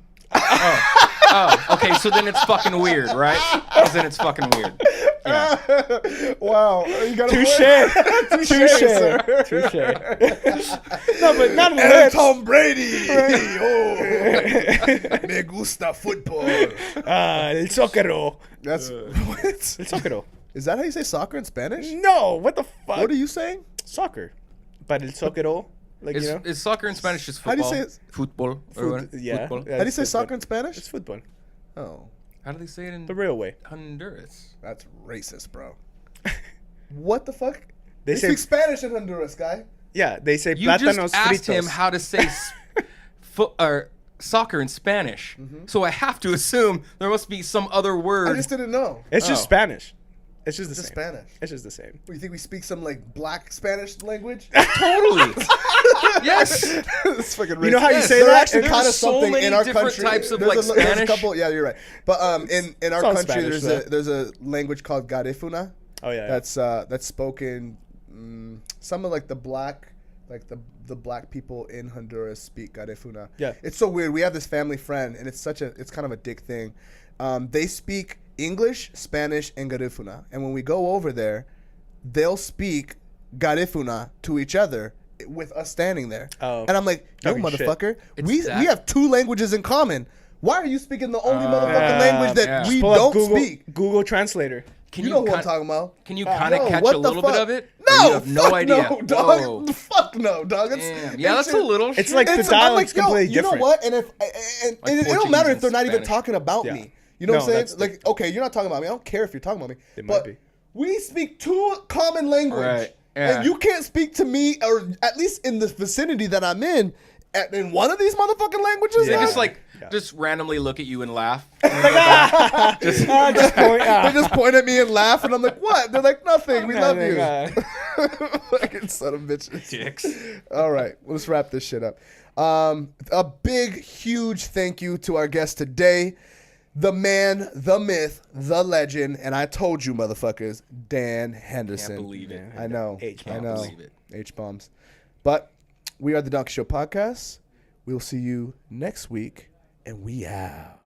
E: Oh, okay. So then it's fucking weird, right? 'Cause then it's fucking weird. Yeah.
C: Wow, you got a
D: Touche.
C: sir.
D: Touche. No, but not on the
C: And
D: lips.
C: Tom Brady. Oh, me gusta football.
D: El soccer.
C: That's what?
D: El soccer.
C: Is that how you say soccer in Spanish?
D: No, what the fuck?
C: What are you saying?
D: Soccer. But el soccer. Like, you know?
E: Is soccer in Spanish just
C: How do you
E: football?
C: say it?
E: Football. or what?
D: Yeah.
E: Football?
D: Yeah,
C: How do you
D: it's
C: say
D: football.
C: soccer in Spanish?
D: It's football.
C: Oh,
E: How do they say it in
D: The real way.
E: Honduras?
C: that's racist, bro. What the fuck?
D: They
C: They
D: say
C: speak Spanish in Honduras, guy.
D: yeah. They say
E: You
D: plátanos
E: just asked
D: fritos.
E: him how to say soccer in Spanish, so I have to assume there must be some other
C: I
E: word.
C: just didn't know.
D: It's just
E: Oh.
D: Spanish. It's just the
C: Just
D: same.
C: Spanish.
D: It's just the same.
C: What, you think we speak some like black Spanish language?
E: Totally. Yes.
C: It's fucking
D: You know how you
C: racist.
D: say
C: There's
D: that?
C: actually
E: There's
C: kind of
E: so
C: something
E: many
C: in our
E: different
C: country.
E: types of,
C: There's
E: like,
C: a, there's a
E: Spanish.
C: couple. Yeah, you're right. But in our
D: all
C: country,
D: Spanish,
C: there's a language called Garifuna.
D: Oh yeah.
C: That's spoken. Some of like the black. Like the black people in Honduras speak Garifuna.
D: Yeah.
C: It's so weird. We have this family friend, and it's kind of a dick thing. They speak English, Spanish, and Garifuna. And when we go over there, they'll speak Garifuna to each other with us standing there.
D: Oh.
C: And I'm like, yo,
D: Talking shit.
C: motherfucker,
E: It's
C: we
E: that-
C: have 2 languages in common. Why are you speaking the only motherfucking language that
E: yeah.
C: we
D: Pull up
C: don't
D: Google,
C: speak?
D: Google Translator.
E: Can
C: You know who I'm
E: kin-
C: talking about.
E: Can you kind of
C: Yo,
E: catch
C: what
E: a
C: the
E: little bit
C: fuck?
E: of it? Or
C: No,
E: you have no
C: fuck
E: idea.
C: no, dog.
E: Whoa.
C: Fuck no, dog. It's,
E: Damn. Yeah, that's a little.
D: It's
E: shit.
D: like the
C: I'm
D: dialect's
C: yo,
D: completely
C: you
D: different.
C: know what? And if and
E: Like
C: it don't
E: Portuguese
C: matter if
E: and
C: they're not even
E: Spanish.
C: talking about
D: Yeah.
C: me. You know
D: No,
C: what I'm saying?
D: that's the-
C: Like, okay, you're not talking about me. I don't care if you're talking about me.
D: They
C: but
D: might be.
C: we speak 2 common language,
E: Right. Yeah.
C: and you can't speak to me, or at least in the vicinity that I'm in one of these motherfucking languages.
E: They
C: dog.
E: just like
D: Yeah.
E: just randomly look at you and laugh.
D: Just point,
C: they just point at me and laugh, and I'm like, "What?" They're like, "Nothing. We love you."
D: Nothing,
C: Fucking son of bitches.
E: Dicks.
C: All right, let's wrap this shit up. A big, huge thank you to our guest today, the man, the myth, the legend, and I told you, motherfuckers, Dan Henderson.
E: Can't believe it.
C: I know.
D: H-bombs.
C: I know.
E: Believe it.
C: H-bombs. But we are the Donkey Show Podcast. We will see you next week, and we out.